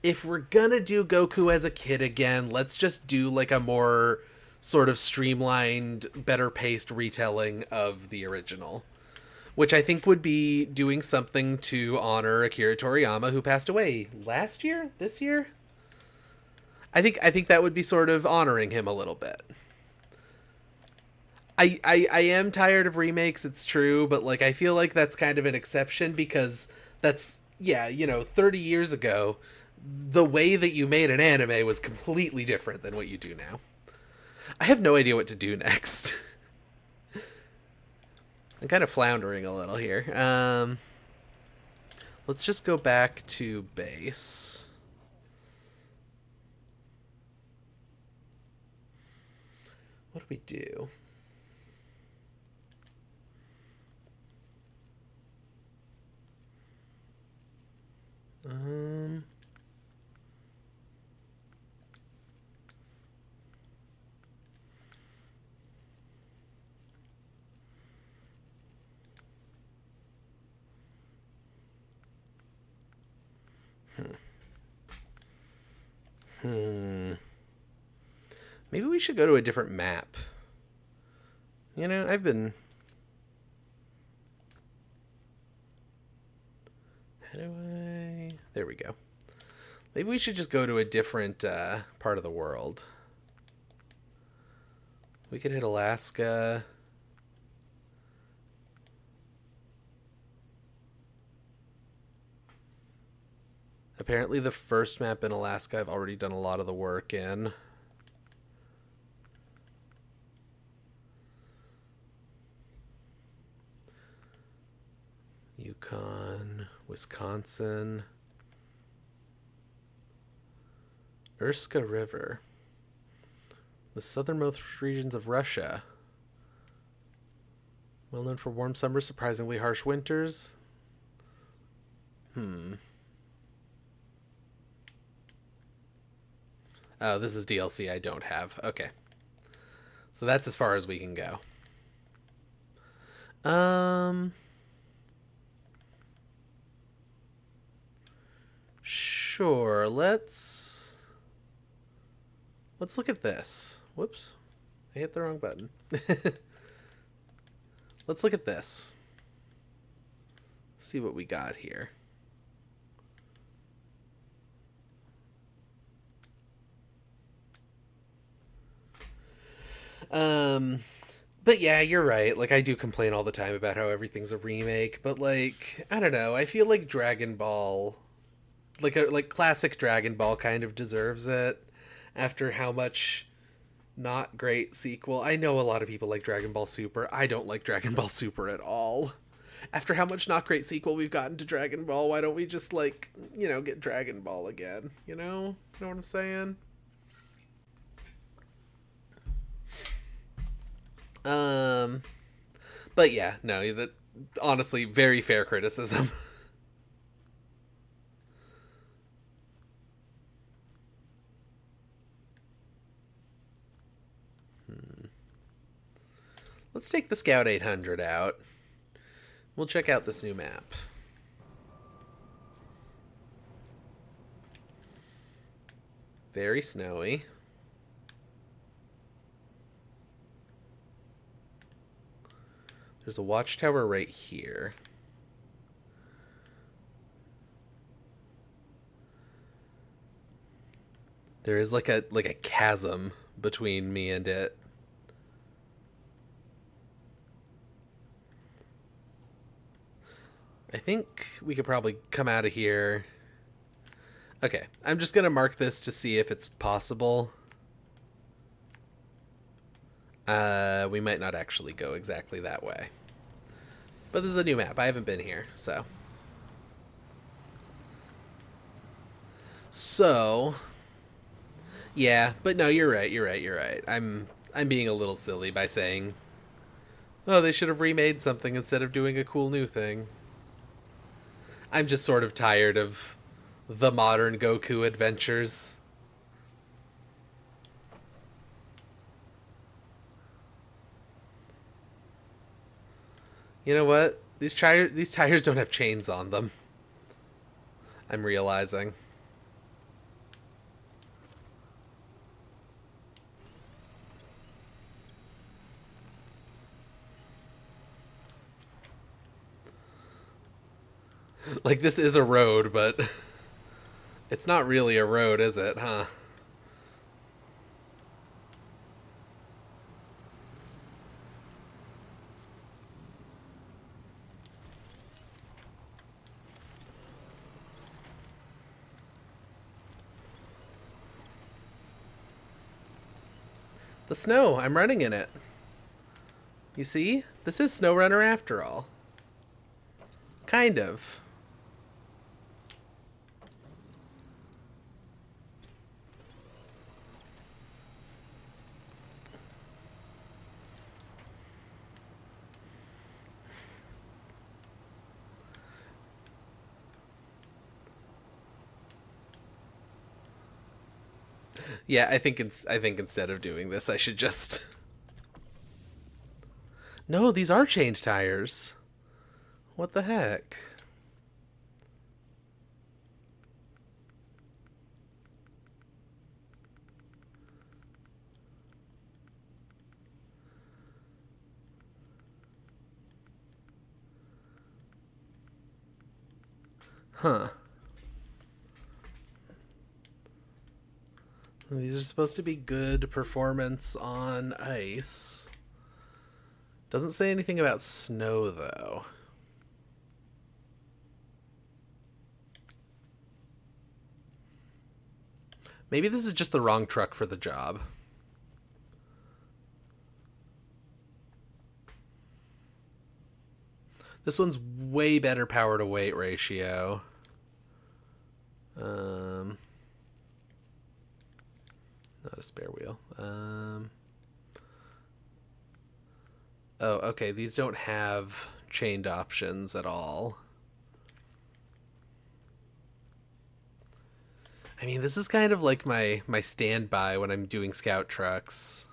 If we're gonna do Goku as a kid again, let's just do like a more sort of streamlined, better paced retelling of the original. Which I think would be doing something to honor Akira Toriyama, who passed away last year? This year? I think that would be sort of honoring him a little bit. I am tired of remakes, it's true, but like I feel like that's kind of an exception because that's, 30 years ago, the way that you made an anime was completely different than what you do now. I have no idea what to do next. I'm kind of floundering a little here. Let's just go back to base. What do we do? Maybe we should go to a different map. I've been... How do I... There we go. Maybe we should just go to a different part of the world. We could hit Alaska. Apparently the first map in Alaska I've already done a lot of the work in. Yukon, Wisconsin. Urska River. The southernmost regions of Russia. Well known for warm summers, surprisingly harsh winters. Oh, this is DLC I don't have. Okay. So that's as far as we can go. Sure, let's look at this. Whoops. I hit the wrong button. Let's look at this. See what we got here. But yeah, you're right. Like, I do complain all the time about how everything's a remake, but like, I don't know. I feel like Dragon Ball, like classic Dragon Ball kind of deserves it after how much not great sequel. I know a lot of people like Dragon Ball Super. I don't like Dragon Ball Super at all. After how much not great sequel we've gotten to Dragon Ball, why don't we just, like, you know, get Dragon Ball again? You know? You know what I'm saying? But yeah, no, that honestly, very fair criticism. Let's take the Scout 800 out. We'll check out this new map. Very snowy. There's a watchtower right here. There is like a chasm between me and it. I think we could probably come out of here. Okay, I'm just gonna mark this to see if it's possible. We might not actually go exactly that way. But this is a new map. I haven't been here, so. So, yeah, but no, you're right. I'm being a little silly by saying, oh, they should have remade something instead of doing a cool new thing. I'm just sort of tired of the modern Goku adventures. You know what? These tires don't have chains on them. I'm realizing. Like, this is a road, but it's not really a road, is it, huh? The snow, I'm running in it. You see? This is SnowRunner after all. Kind of. Yeah, I think instead of doing this, I should just. No, these are change tires. What the heck? Huh. These are supposed to be good performance on ice. Doesn't say anything about snow, though. Maybe this is just the wrong truck for the job. This one's way better power to weight ratio. Not a spare wheel. Oh, okay. These don't have chained options at all. I mean, this is kind of like my standby when I'm doing scout trucks.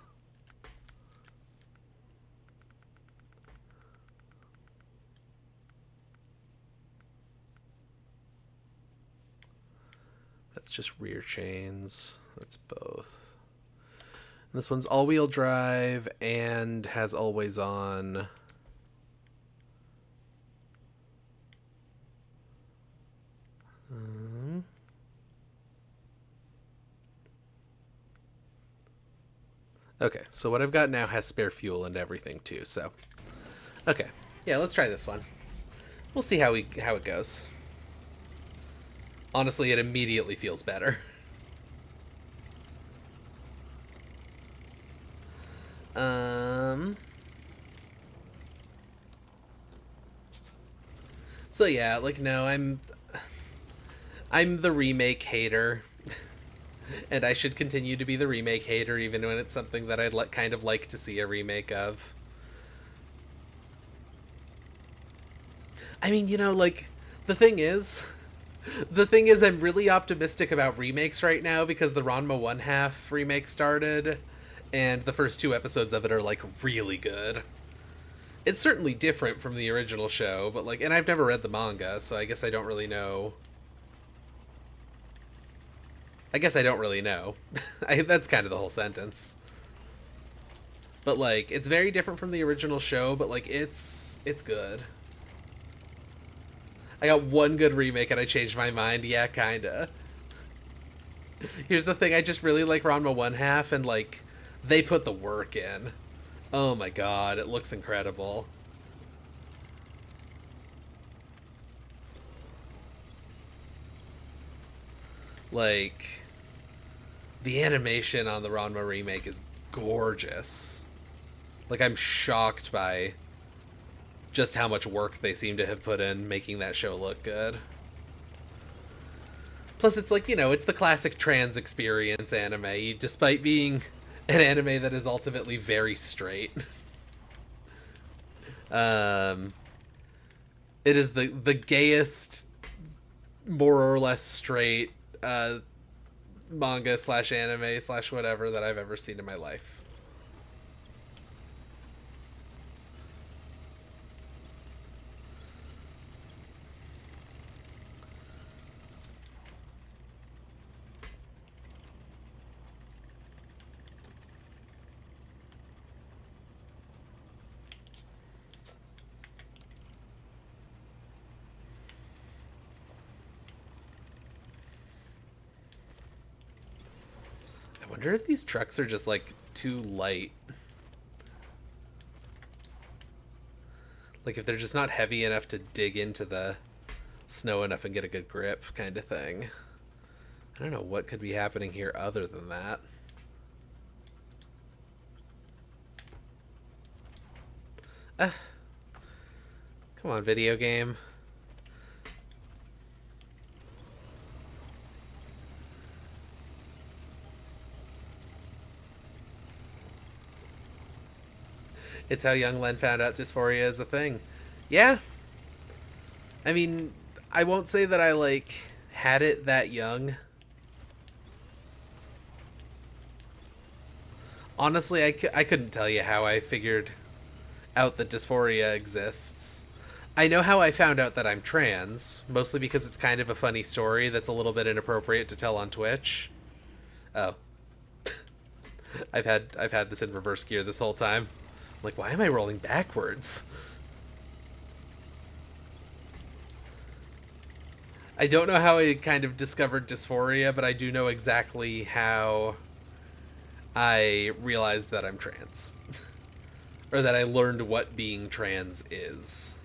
That's just rear chains. That's both. And this one's all-wheel drive and has always on. Okay, so what I've got now has spare fuel and everything too, so. Okay, yeah, let's try this one. We'll see how it goes. Honestly, it immediately feels better. So yeah, like, no, I'm the remake hater. And I should continue to be the remake hater even when it's something that I'd kind of like to see a remake of. I mean, like, the thing is I'm really optimistic about remakes right now because the Ranma 1/2 remake started, and the first 2 episodes of it are, like, really good. It's certainly different from the original show, but, like, and I've never read the manga, so I guess I don't really know. That's kind of the whole sentence. But, like, it's very different from the original show, but, like, it's good. I got one good remake and I changed my mind. Yeah, kinda. Here's the thing, I just really like Ranma 1/2, and, like, they put the work in. Oh my god, it looks incredible. Like, the animation on the Ranma remake is gorgeous. Like, I'm shocked by just how much work they seem to have put in making that show look good. Plus, it's like, it's the classic trans experience anime, despite being an anime that is ultimately very straight. It is the gayest, more or less straight manga / anime / whatever that I've ever seen in my life. I wonder if these trucks are just, like, too light. Like, if they're just not heavy enough to dig into the snow enough and get a good grip, kind of thing. I don't know what could be happening here other than that. Come on, video game. It's how young Len found out dysphoria is a thing. Yeah. I mean, I won't say that I, like, had it that young. Honestly, I couldn't tell you how I figured out that dysphoria exists. I know how I found out that I'm trans, mostly because it's kind of a funny story that's a little bit inappropriate to tell on Twitch. Oh. I've had this in reverse gear this whole time. I'm like, why am I rolling backwards? I don't know how I kind of discovered dysphoria, but I do know exactly how I realized that I'm trans. Or that I learned what being trans is.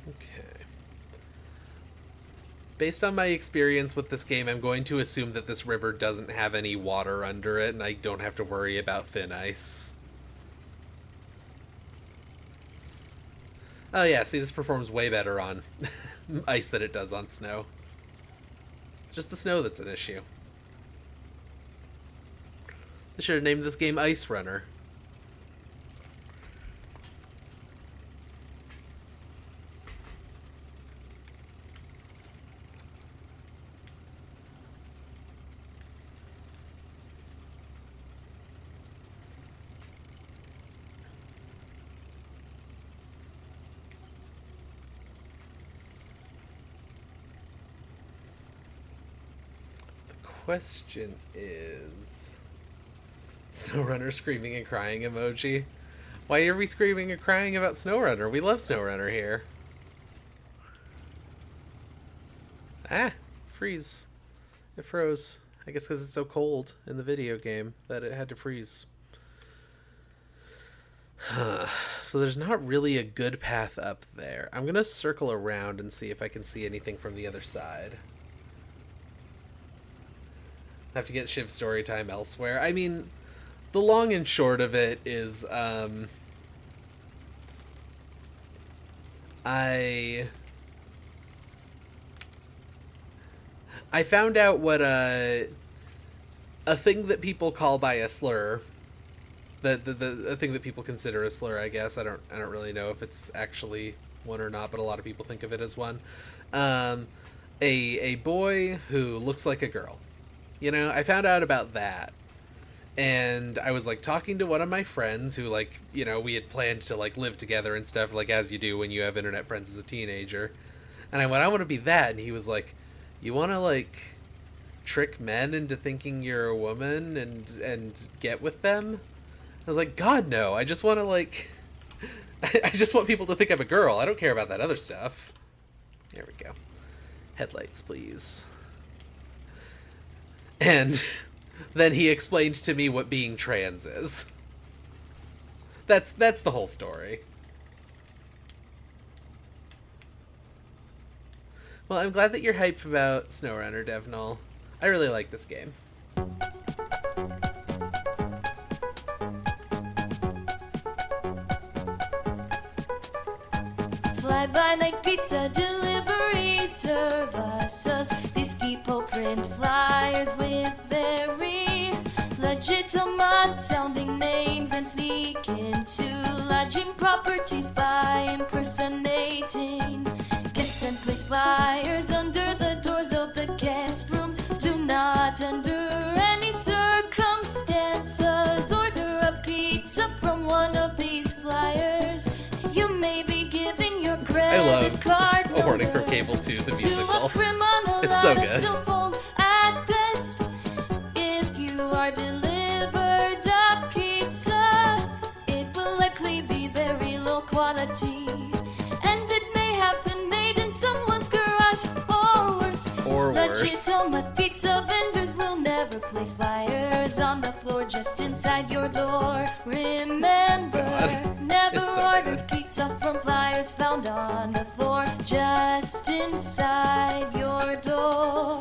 Okay. Based on my experience with this game, I'm going to assume that this river doesn't have any water under it, and I don't have to worry about thin ice. Oh yeah, see, this performs way better on ice than it does on snow. It's just the snow that's an issue. They should have named this game Ice Runner. Question is, SnowRunner screaming and crying emoji. Why are we screaming and crying about SnowRunner? We love SnowRunner here. Ah, freeze. It froze. I guess because it's so cold in the video game that it had to freeze. So there's not really a good path up there. I'm gonna circle around and see if I can see anything from the other side. Have to get Shiv story time elsewhere. I mean, the long and short of it is, I found out what a thing that people call by a slur, a thing that people consider a slur, I guess. I don't really know if it's actually one or not, but a lot of people think of it as one. A boy who looks like a girl. You know, I found out about that. And I was, like, talking to one of my friends who, like, you know, we had planned to, like, live together and stuff, like, as you do when you have internet friends as a teenager. And I went, I want to be that. And he was like, you want to, like, trick men into thinking you're a woman and get with them? I was like, God, no. I just want to, like... I just want people to think I'm a girl. I don't care about that other stuff. There we go. Headlights, please. And then he explained to me what being trans is. That's the whole story. Well, I'm glad that you're hyped about SnowRunner, Devnal. I really like this game. Fly-by-night pizza delivery services. These people print flyers with very legitimate sounding names and sneak into lodging properties by impersonating guests and place flyers under the doors of the guest rooms. Do not under any circumstances order a pizza from one of these flyers. You may be giving your I love card A Warning from Cable 2, the musical. It's so good. At best, if you are delivered a pizza, it will likely be very low quality, and it may have been made in someone's garage or worse. Or worse. Legitimate pizza vendors will never place flyers on the floor just inside your door. Remember, God, never it's so order good. pizza from flyers found on the floor just inside your door.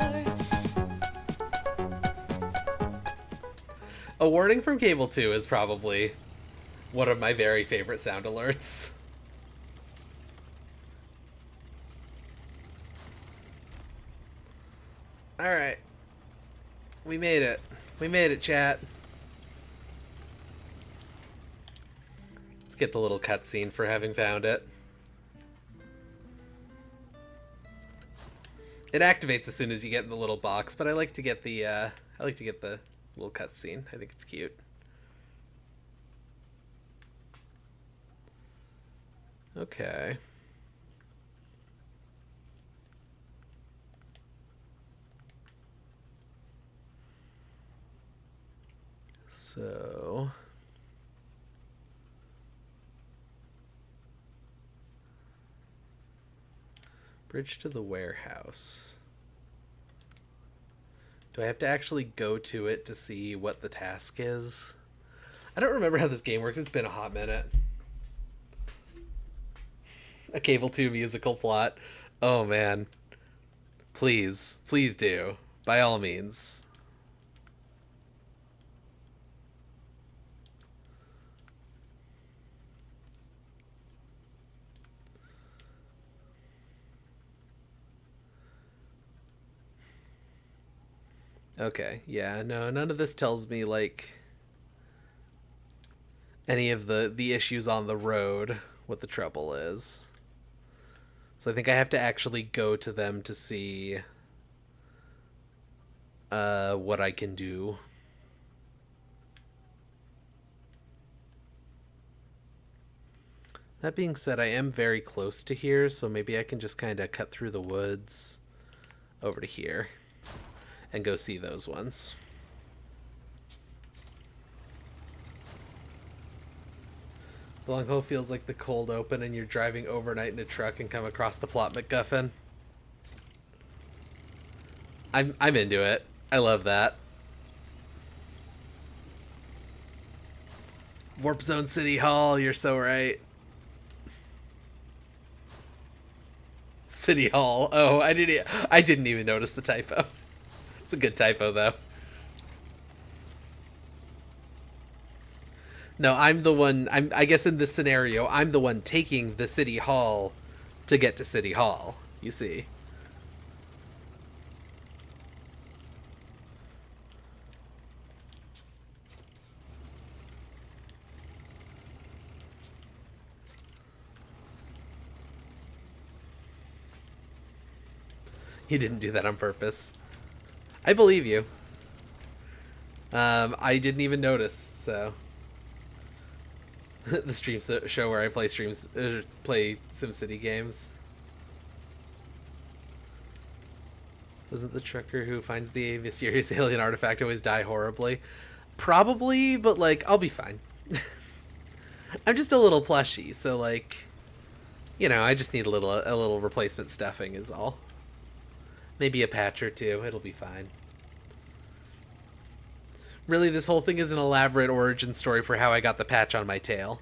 A Warning from Cable 2 is probably one of my very favorite sound alerts. Alright. We made it. We made it, chat. Let's get the little cutscene for having found it. It activates as soon as you get in the little box, but I like to get the little cutscene. I think it's cute. Okay. So... Bridge to the warehouse. Do I have to actually go to it to see what the task is? I don't remember how this game works. It's been a hot minute. A Cable 2 musical plot. Oh, man. Please. Please do. By all means. Okay, yeah, no, none of this tells me, like, any of the issues on the road, what the trouble is. So I think I have to actually go to them to see what I can do. That being said, I am very close to here, so maybe I can just kind of cut through the woods over to here and go see those ones. The long haul feels like the cold open and you're driving overnight in a truck and come across the plot MacGuffin. I'm into it. I love that. Warp Zone City Hall, you're so right. City Hall. Oh, I didn't even notice the typo. It's a good typo, though. No, I'm the one. I guess in this scenario, I'm the one taking the city hall to get to city hall. You see. You didn't do that on purpose. I believe you. I didn't even notice, so. The stream show where I play play SimCity games. Doesn't the trucker who finds the mysterious alien artifact always die horribly? Probably, but like, I'll be fine. I'm just a little plushy, so like, you know, I just need a little replacement stuffing is all. Maybe a patch or two, it'll be fine. Really, this whole thing is an elaborate origin story for how I got the patch on my tail.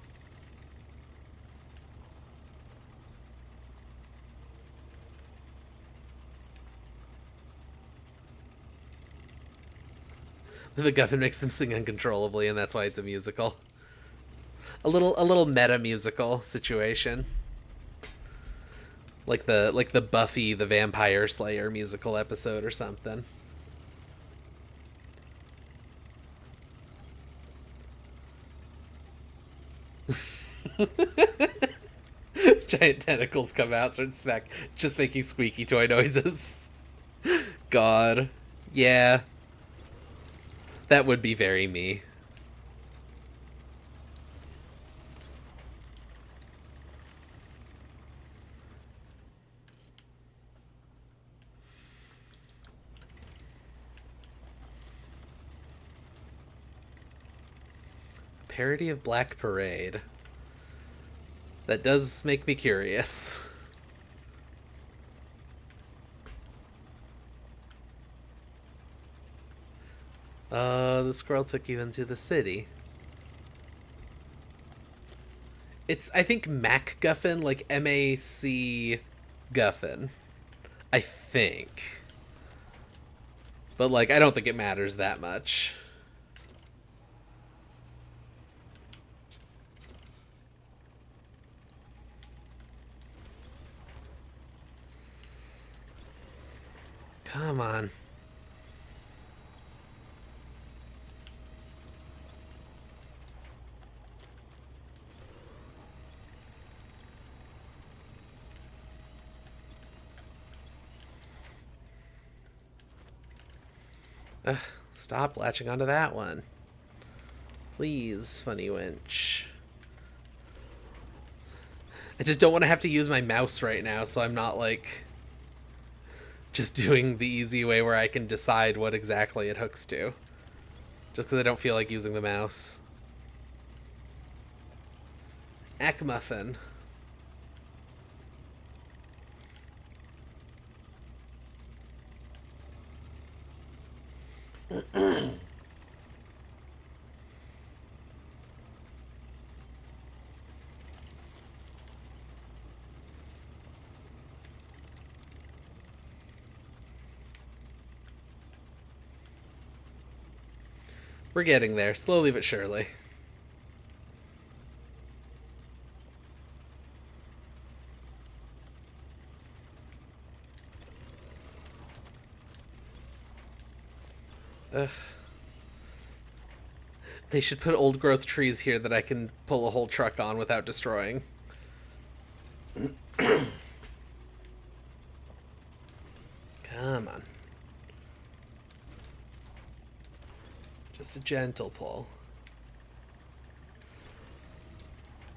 The MacGuffin makes them sing uncontrollably, and that's why it's a musical. A little meta musical situation. Like the Buffy the Vampire Slayer musical episode or something. Giant tentacles come out, start just making squeaky toy noises. God. Yeah. That would be very me. A parody of Black Parade. That does make me curious. The squirrel took you into the city. It's, I think, MacGuffin, like M-A-C Guffin. I think. But, like, I don't think it matters that much. Come on. Ugh, stop latching onto that one. Please, funny winch. I just don't want to have to use my mouse right now, so I'm not, like, just doing the easy way where I can decide what exactly it hooks to. Just because I don't feel like using the mouse. Muffin. We're getting there, slowly but surely. Ugh. They should put old growth trees here that I can pull a whole truck on without destroying. Come on. Just a gentle pull.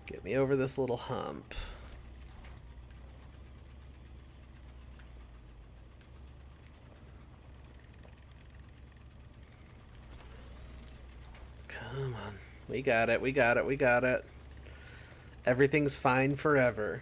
Get me over this little hump. Come on. We got it, we got it, we got it. Everything's fine forever.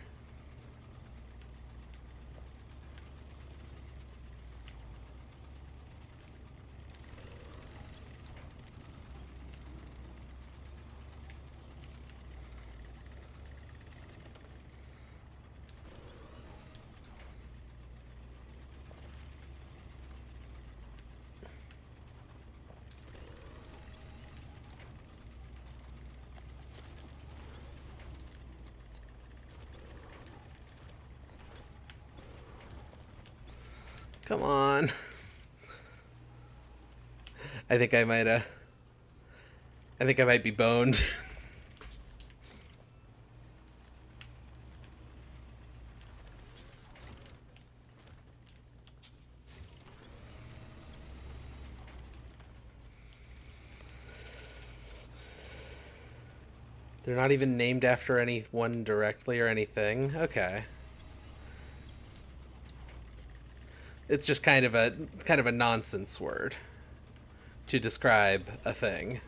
Come on. I think I might be boned. They're not even named after anyone directly or anything. Okay. It's just kind of a nonsense word to describe a thing.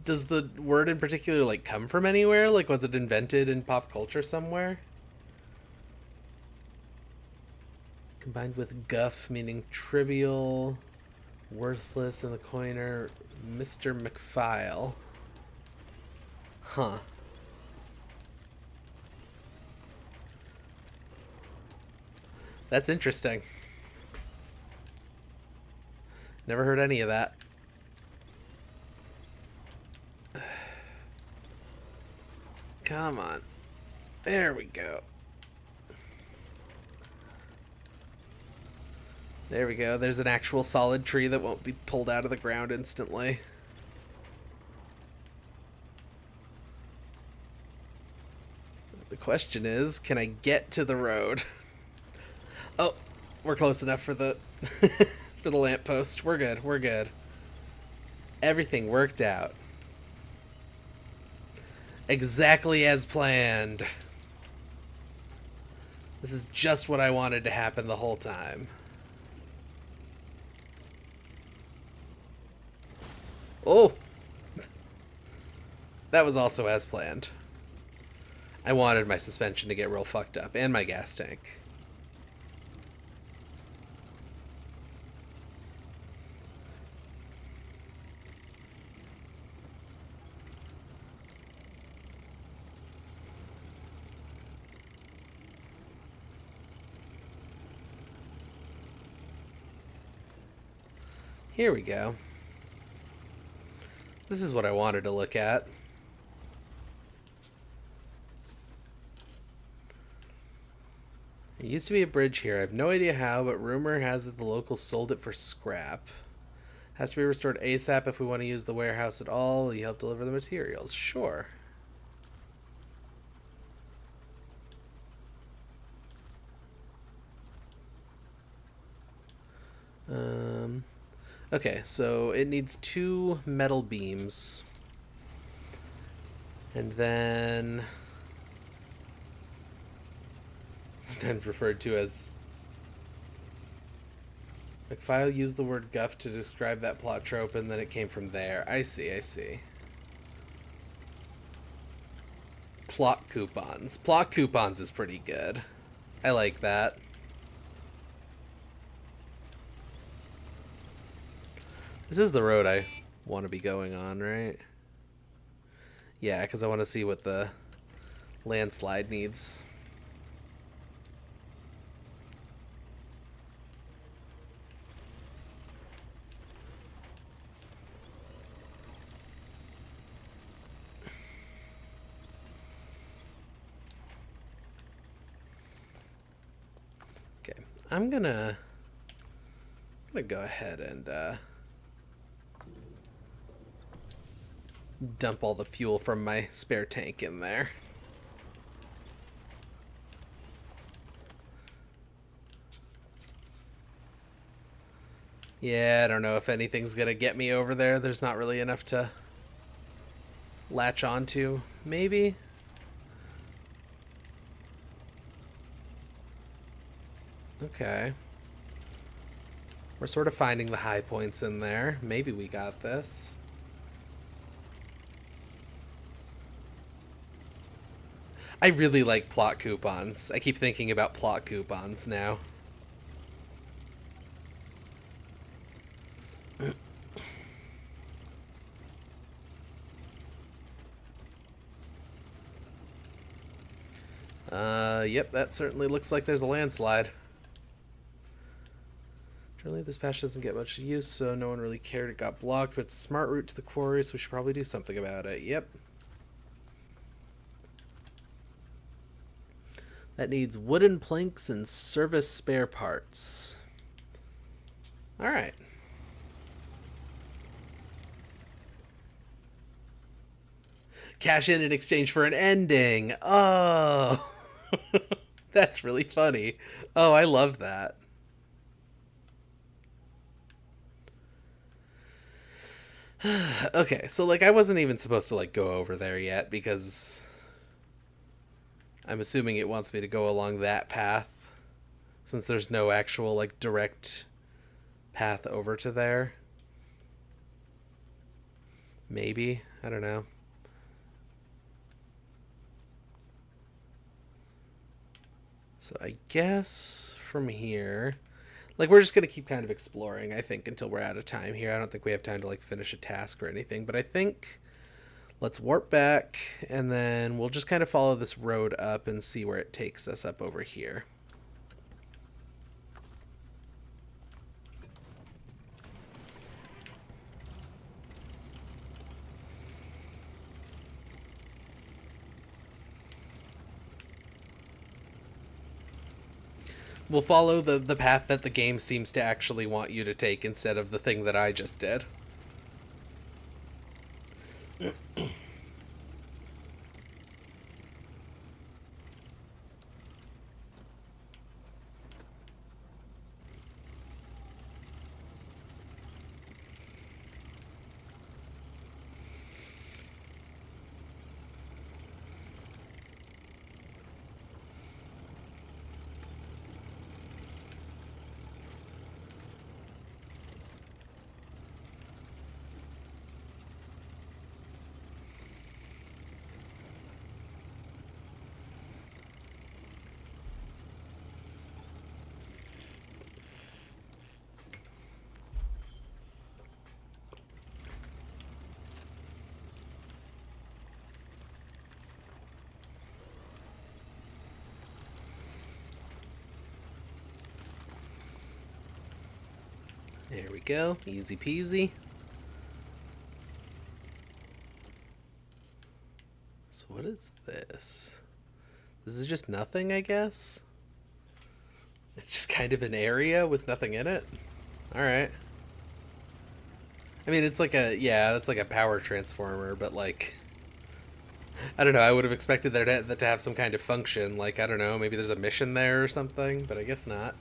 Does the word in particular like come from anywhere? Like, was it invented in pop culture somewhere? Combined with guff, meaning trivial, worthless, and the coiner, Mr. McFile. Huh. That's interesting. Never heard any of that. Come on. There we go. There we go. There's an actual solid tree that won't be pulled out of the ground instantly. The question is, can I get to the road? Oh, we're close enough for the for the lamppost. We're good. We're good. Everything worked out. Exactly as planned. This is just what I wanted to happen the whole time. Oh! That was also as planned. I wanted my suspension to get real fucked up, and my gas tank. Here we go. This is what I wanted to look at. There used to be a bridge here. I have no idea how, but rumor has it the locals sold it for scrap. Has to be restored ASAP if we want to use the warehouse at all. Will you help deliver the materials? Sure. Okay, so it needs 2 metal beams. And then... sometimes referred to as... McFile used the word guff to describe that plot trope, and then it came from there. I see, I see. Plot coupons. Plot coupons is pretty good. I like that. This is the road I want to be going on, right? Yeah, because I want to see what the landslide needs. Okay, I'm gonna go ahead and dump all the fuel from my spare tank in there. Yeah, I don't know if anything's gonna get me over there. There's not really enough to latch onto. Maybe? Okay. We're sort of finding the high points in there. Maybe we got this. I really like plot coupons. I keep thinking about plot coupons now. Yep, that certainly looks like there's a landslide. Generally, this patch doesn't get much use, so no one really cared it got blocked, but it's a smart route to the quarry, so we should probably do something about it. Yep. That needs wooden planks and service spare parts. Alright. Cash in exchange for an ending. Oh, that's really funny. Oh, I love that. Okay, so like I wasn't even supposed to like go over there yet because I'm assuming it wants me to go along that path since there's no actual like direct path over to there. Maybe, I don't know. So I guess from here, like we're just going to keep kind of exploring, I think, until we're out of time here. I don't think we have time to like finish a task or anything, but I think let's warp back and then we'll just kind of follow this road up and see where it takes us up over here. We'll follow the path that the game seems to actually want you to take instead of the thing that I just did. There we go. Easy peasy. So what is this? This is just nothing, I guess? It's just kind of an area with nothing in it? Alright. I mean, it's like a... Yeah, that's like a power transformer, but like... I don't know, I would have expected there to have some kind of function. Like, I don't know, maybe there's a mission there or something, but I guess not.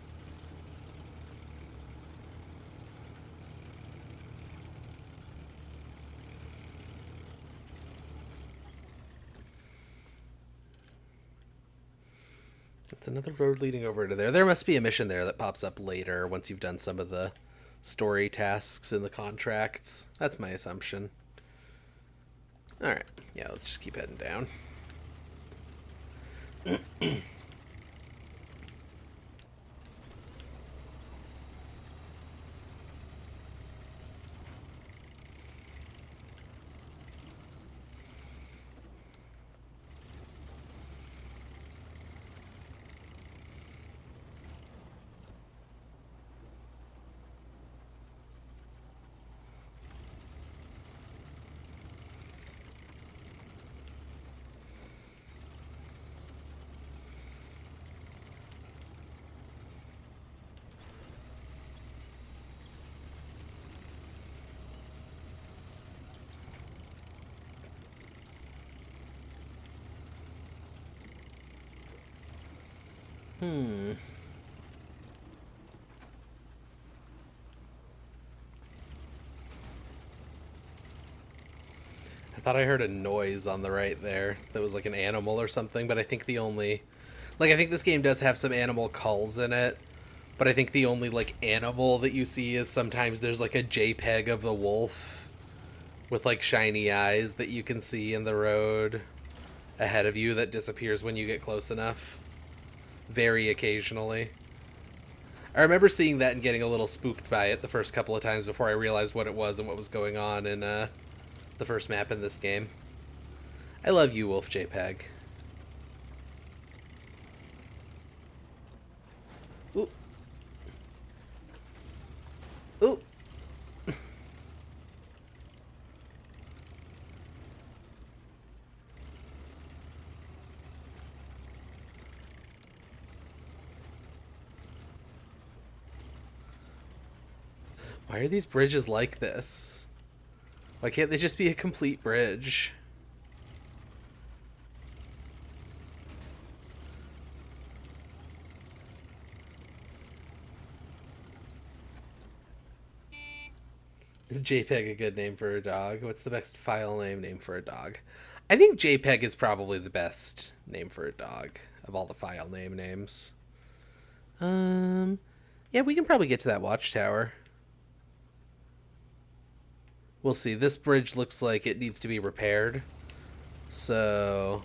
It's another road leading over to there. There must be a mission there that pops up later once you've done some of the story tasks in the contracts. That's my assumption. Alright, yeah, let's just keep heading down. I thought I heard a noise on the right there that was like an animal or something, but I think the only... Like, I think this game does have some animal calls in it, but I think the only, like, animal that you see is sometimes there's, like, a JPEG of the wolf with, like, shiny eyes that you can see in the road ahead of you that disappears when you get close enough. Very occasionally. I remember seeing that and getting a little spooked by it the first couple of times before I realized what it was and what was going on in the first map in this game. I love you, Wolf JPEG. Why are these bridges like this? Why can't they just be a complete bridge? Is JPEG a good name for a dog? What's the best file name for a dog? I think JPEG is probably the best name for a dog of all the file names. Yeah, we can probably get to that watchtower. We'll see. This bridge looks like it needs to be repaired. So,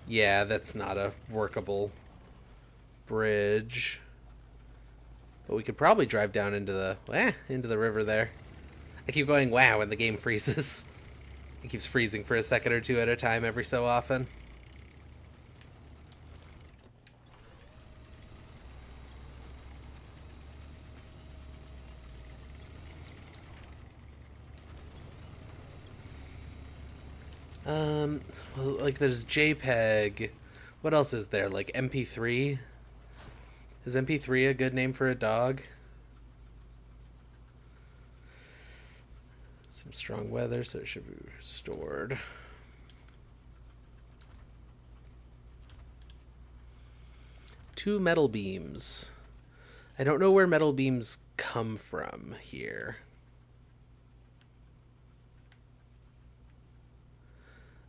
yeah, that's not a workable bridge. But we could probably drive down into the river there. I keep going, wow, and the game freezes. It keeps freezing for a second or two at a time every so often. Well, like there's JPEG. What else is there? Like MP3? Is MP3 a good name for a dog? Some strong weather, so it should be restored. Two metal beams. I don't know where metal beams come from here.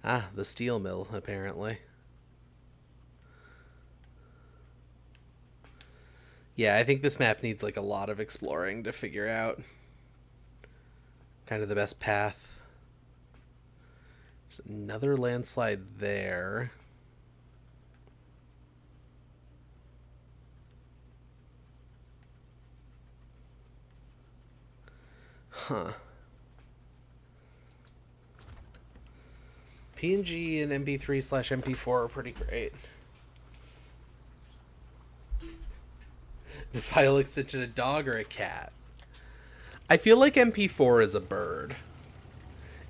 Ah, the steel mill, apparently. Yeah, I think this map needs like a lot of exploring to figure out kind of the best path. There's another landslide there. Huh. PNG and MP3/MP4 are pretty great. The file extension, a dog or a cat? I feel like MP4 is a bird.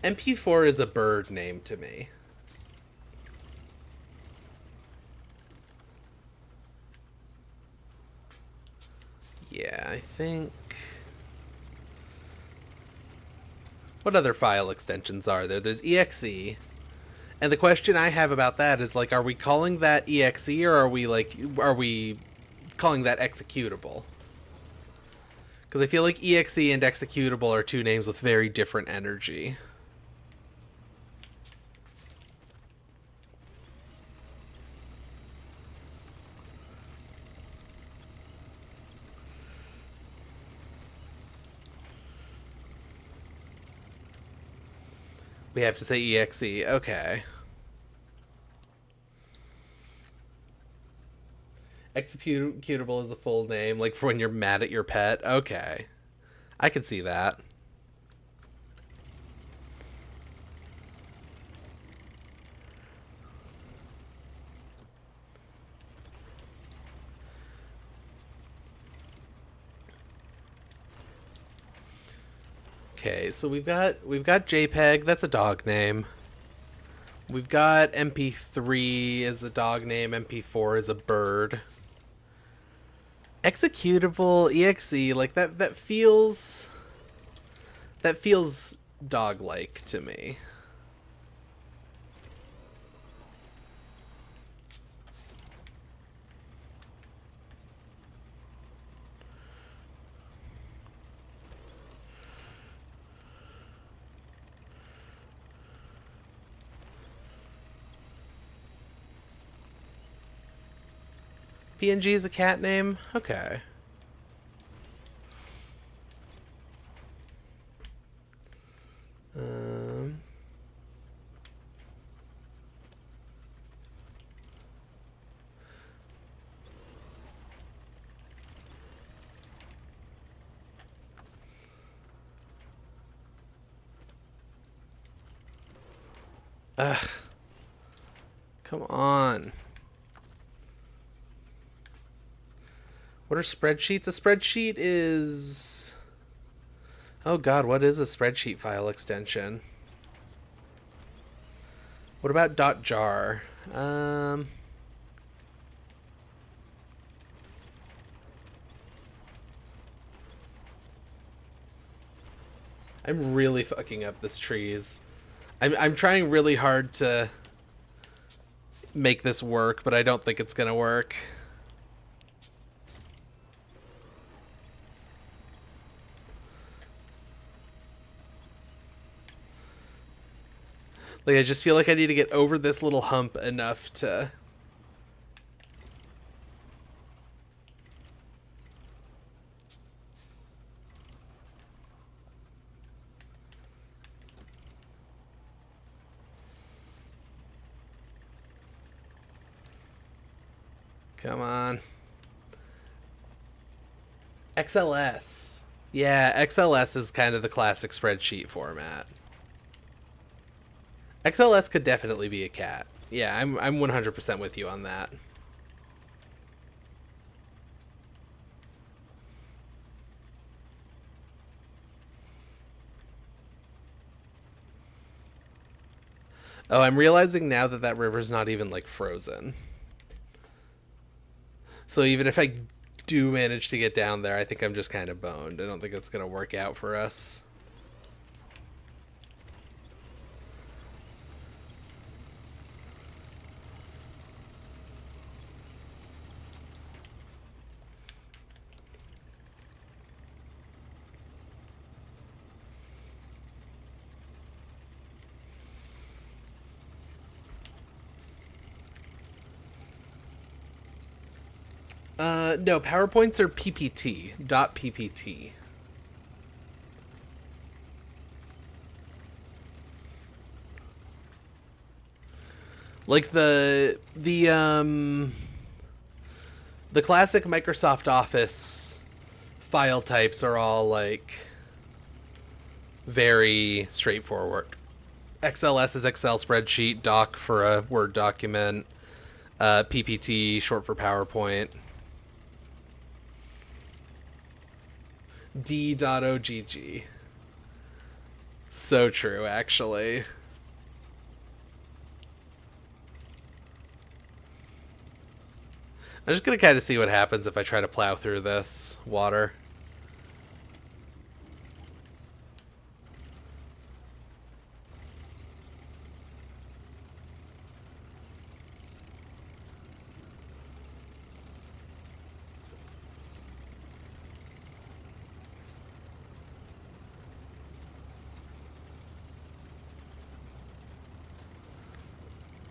MP4 is a bird name to me. Yeah, I think... What other file extensions are there? There's EXE. And the question I have about that is, like, are we calling that EXE or are we calling that executable? Because I feel like EXE and executable are two names with very different energy. We have to say EXE. Okay. Executable is the full name, like for when you're mad at your pet. Okay. I can see that. Okay, so we've got JPEG, that's a dog name. We've got MP3 as a dog name, MP4 is a bird. Executable, EXE, like that feels dog-like to me. PNG is a cat name? Okay. Ugh. Come on. What are spreadsheets? A spreadsheet is... Oh god, what is a spreadsheet file extension? What about .jar? I'm really fucking up this trees. I'm trying really hard to make this work, but I don't think it's gonna work. Like, I just feel like I need to get over this little hump enough to... Come on. XLS. Yeah, XLS is kind of the classic spreadsheet format. XLS could definitely be a cat. Yeah, I'm 100% with you on that. Oh, I'm realizing now that that river's not even, like, frozen. So even if I do manage to get down there, I think I'm just kind of boned. I don't think it's going to work out for us. No, PowerPoints are PPT, .ppt. Like the classic Microsoft Office file types are all like very straightforward. XLS is Excel spreadsheet, doc for a Word document, PPT short for PowerPoint. D.ogg. So true, actually. I'm just gonna kind of see what happens if I try to plow through this water.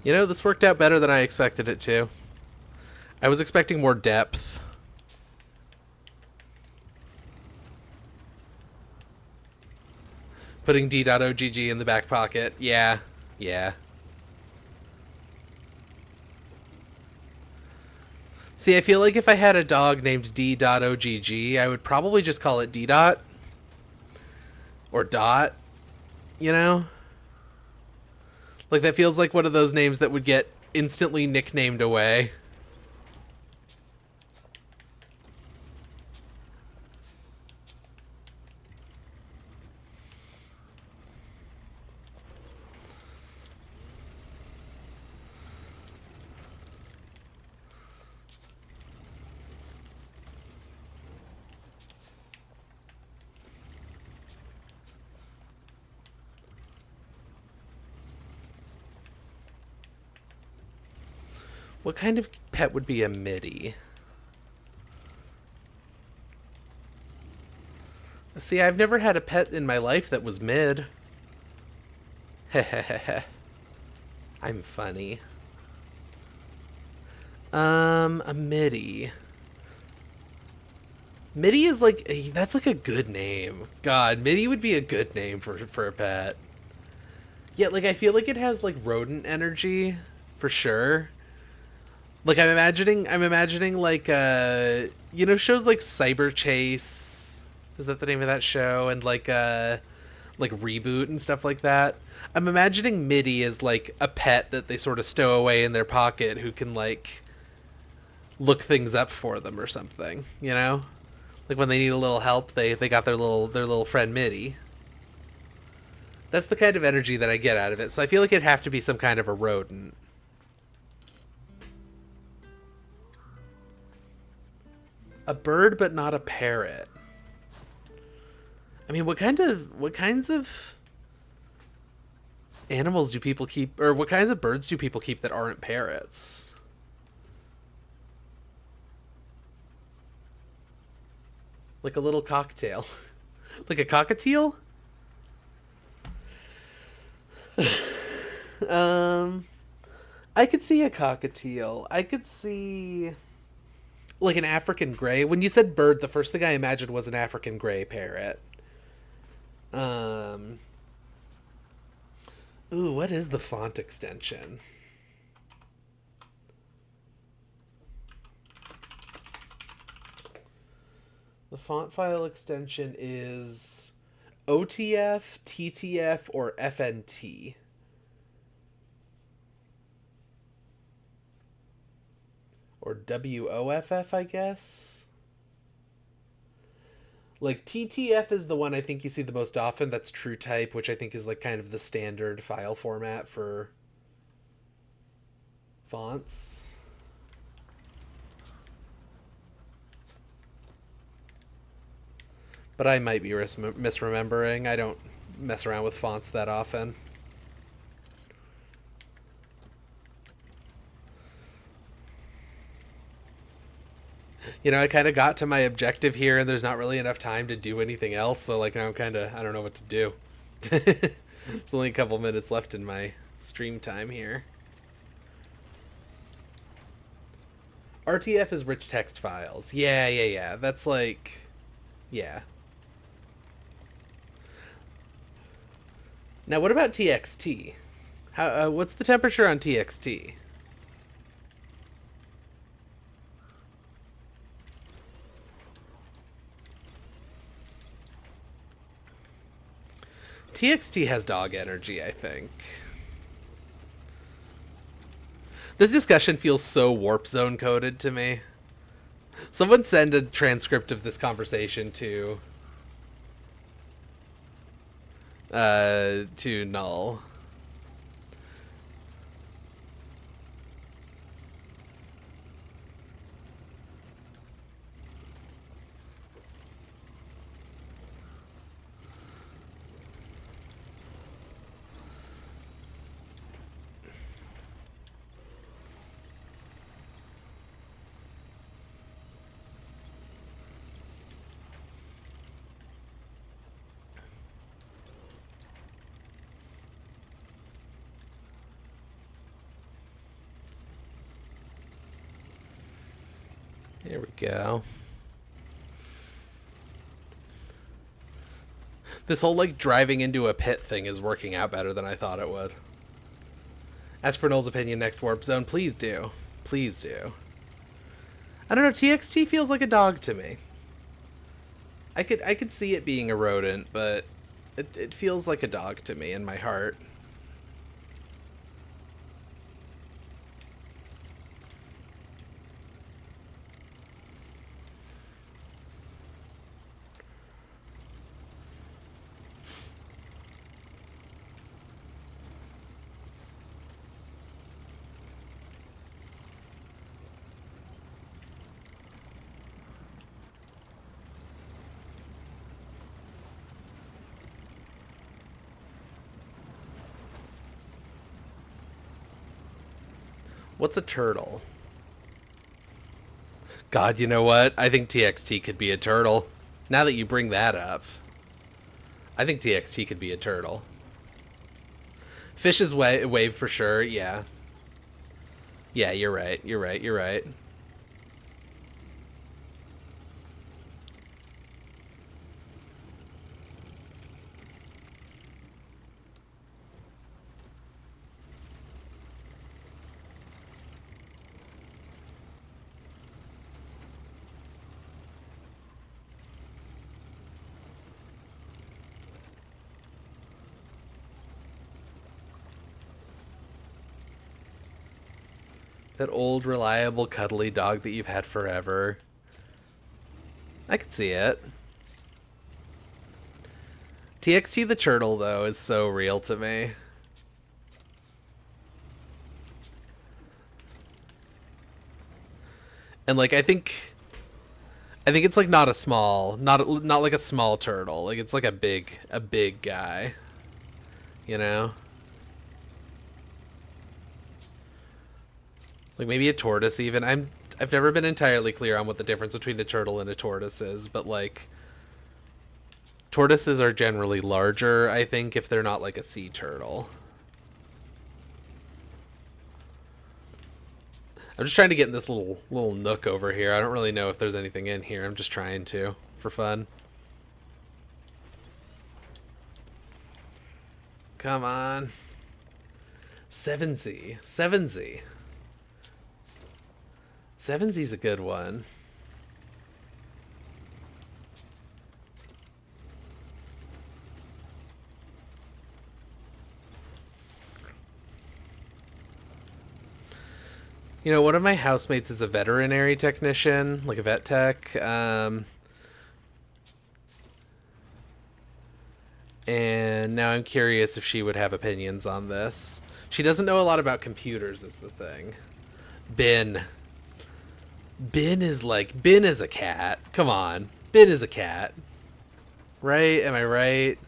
You know, this worked out better than I expected it to. I was expecting more depth. Putting D.ogg in the back pocket. Yeah. Yeah. See, I feel like if I had a dog named D.ogg, I would probably just call it D. Dot. Or Dot. You know? Like, that feels like one of those names that would get instantly nicknamed away. What kind of pet would be a midi? See, I've never had a pet in my life that was mid. Hehehehe. I'm funny. A midi. Midi is like, that's like a good name. God, midi would be a good name for a pet. Yeah, like, I feel like it has, like, rodent energy, for sure. Like, I'm imagining, like, you know, shows like Cyber Chase. Is that the name of that show? And, like Reboot and stuff like that. I'm imagining Midi as, like, a pet that they sort of stow away in their pocket who can, like, look things up for them or something, you know? Like, when they need a little help, they got their little friend Midi. That's the kind of energy that I get out of it. So I feel like it'd have to be some kind of a rodent. A bird, but not a parrot. I mean, what kinds of animals do people keep, or what kinds of birds do people keep that aren't parrots? Like a little cocktail. Like a cockatiel? I could see a cockatiel. I could see like an African gray. When you said bird, the first thing I imagined was an African gray parrot. Ooh, what is the font extension? The font file extension is OTF, TTF, or FNT. Or WOFF, I guess. Like, TTF is the one I think you see the most often. That's true type, which I think is like kind of the standard file format for fonts. But I might be misremembering. I don't mess around with fonts that often. You know, I kind of got to my objective here, and there's not really enough time to do anything else, so, like, now I'm kind of, I don't know what to do. There's only a couple minutes left in my stream time here. RTF is rich text files. Yeah. That's like, yeah. Now, what about TXT? What's the temperature on TXT? TXT has dog energy, I think. This discussion feels so warp zone coded to me. Someone send a transcript of this conversation to Null. There we go. This whole, like, driving into a pit thing is working out better than I thought it would. As for Noel's opinion, next Warp Zone, please do. Please do. I don't know, TXT feels like a dog to me. I could see it being a rodent, but it feels like a dog to me in my heart. What's a turtle? God, you know what? I think TXT could be a turtle. Now that you bring that up, I think TXT could be a turtle. Fish is wave for sure, yeah. Yeah, you're right. You're right. That old, reliable, cuddly dog that you've had forever. I could see it. TXT the turtle, though, is so real to me. And, like, I think I think it's like not a small, not like a small turtle. Like it's like a big guy. You know? Like maybe a tortoise even. I've never been entirely clear on what the difference between a turtle and a tortoise is, but like tortoises are generally larger, I think, if they're not like a sea turtle. I'm just trying to get in this little nook over here. I don't really know if there's anything in here. I'm just trying to, for fun. Come on. 7Z. 7Z. 7Z's a good one. You know, one of my housemates is a veterinary technician, like a vet tech. And now I'm curious if she would have opinions on this. She doesn't know a lot about computers, is the thing. Bin. Bin is a cat. Come on. Bin is a cat. Right? Am I right?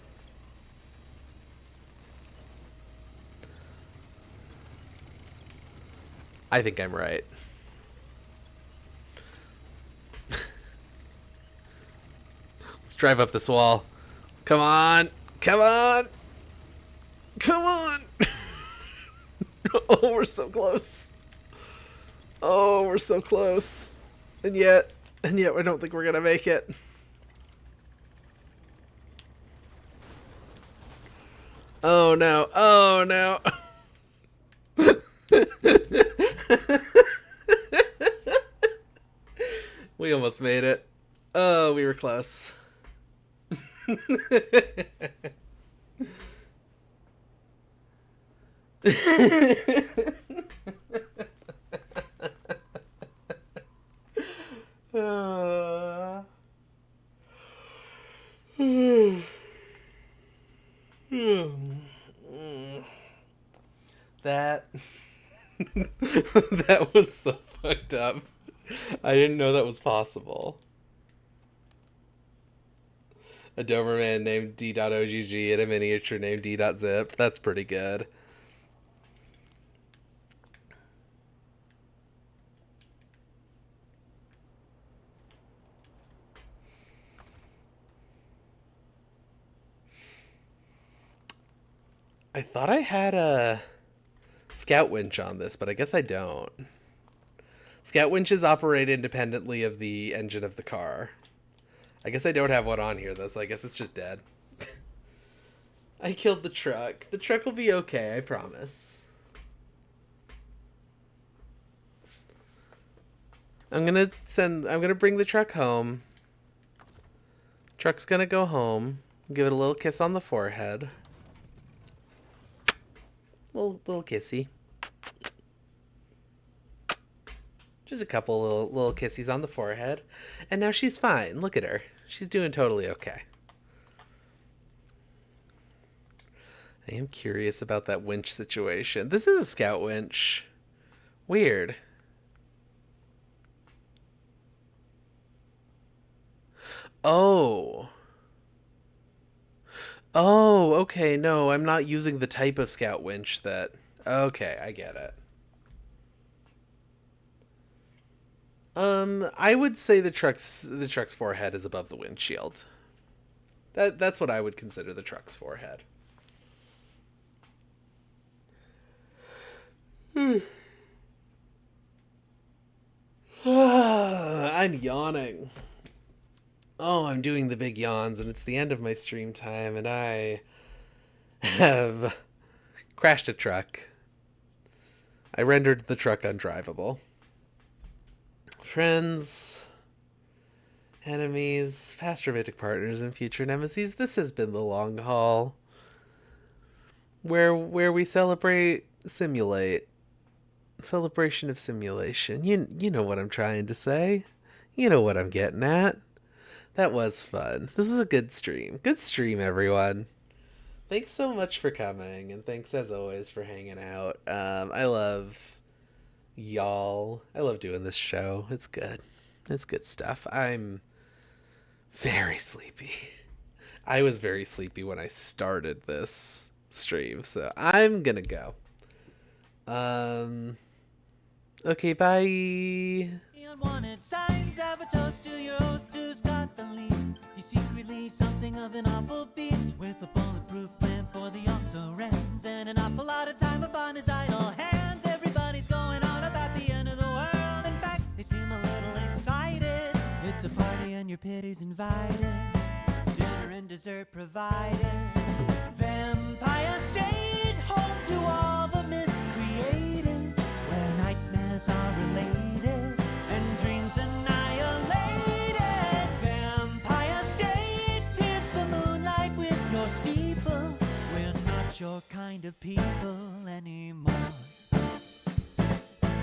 I think I'm right. Let's drive up this wall. Come on. Come on. Come on. Oh, we're so close. Oh, we're so close. And yet I don't think we're going to make it. Oh, no. Oh, no. We almost made it. Oh, we were close. That that was so fucked up. I didn't know that was possible. A Doberman named D.OGG and a miniature named D.Zip. That's pretty good. I thought I had a scout winch on this, but I guess I don't. Scout winches operate independently of the engine of the car. I guess I don't have one on here, though, so I guess it's just dead. I killed the truck. The truck will be okay, I promise. I'm gonna bring the truck home. Truck's gonna go home. Give it a little kiss on the forehead. Little kissy. Just a couple little kissies on the forehead. And now she's fine. Look at her. She's doing totally okay. I am curious about that winch situation. This is a scout winch. Weird. Oh. Oh, okay. No, I'm not using the type of scout winch that... Okay, I get it. I would say the truck's forehead is above the windshield. That's what I would consider the truck's forehead. I'm yawning. Oh, I'm doing the big yawns, and it's the end of my stream time, and I have crashed a truck. I rendered the truck undrivable. Friends, enemies, past romantic partners, and future nemesis, this has been the long haul. Where we simulate. Celebration of simulation. You know what I'm trying to say. You know what I'm getting at. That was fun. This is a good stream. Good stream, everyone. Thanks so much for coming, and thanks as always for hanging out. I love y'all. I love doing this show. It's good. It's good stuff. I'm Very sleepy. I was very sleepy when I started this stream, so I'm gonna go. Okay, bye. Unwanted signs have a toast to your host who's got the least. He's secretly something of an awful beast with a bulletproof plan for the also-rans and an awful lot of time upon his idle hands. Everybody's going on about the end of the world. In fact, they seem a little excited. It's a party and your pity's invited. Dinner and dessert provided. Vampire State, home to all the miscreated, where nightmares are related and dreams annihilated. Vampire State, pierce the moonlight with your steeple. We're not your kind of people anymore.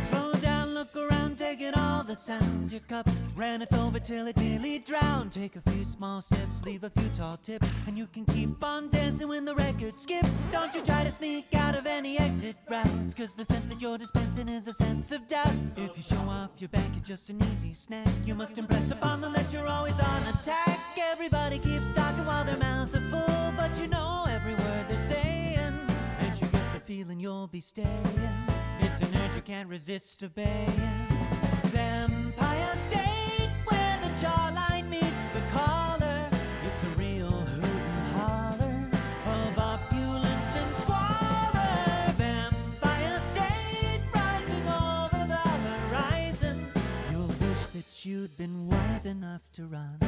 Slow down, look around, take in all the sounds. Your cup ranneth over till it nearly drowned. Take a few small sips, leave a few tall tips, and you can keep on dancing when the record skips. Don't you try to sneak out of any exit routes, cause the scent that you're dispensing is a sense of doubt. If you show off your back, it's just an easy snack. You must impress upon them that you're always on attack. Everybody keeps talking while their mouths are full, but you know every word they're saying, and you get the feeling you'll be staying. It's an urge you can't resist obeying. Vampire State, where the jawline meets the collar. It's a real hoot and holler of opulence and squalor. Vampire State, rising over the horizon. You'll wish that you'd been wise enough to run.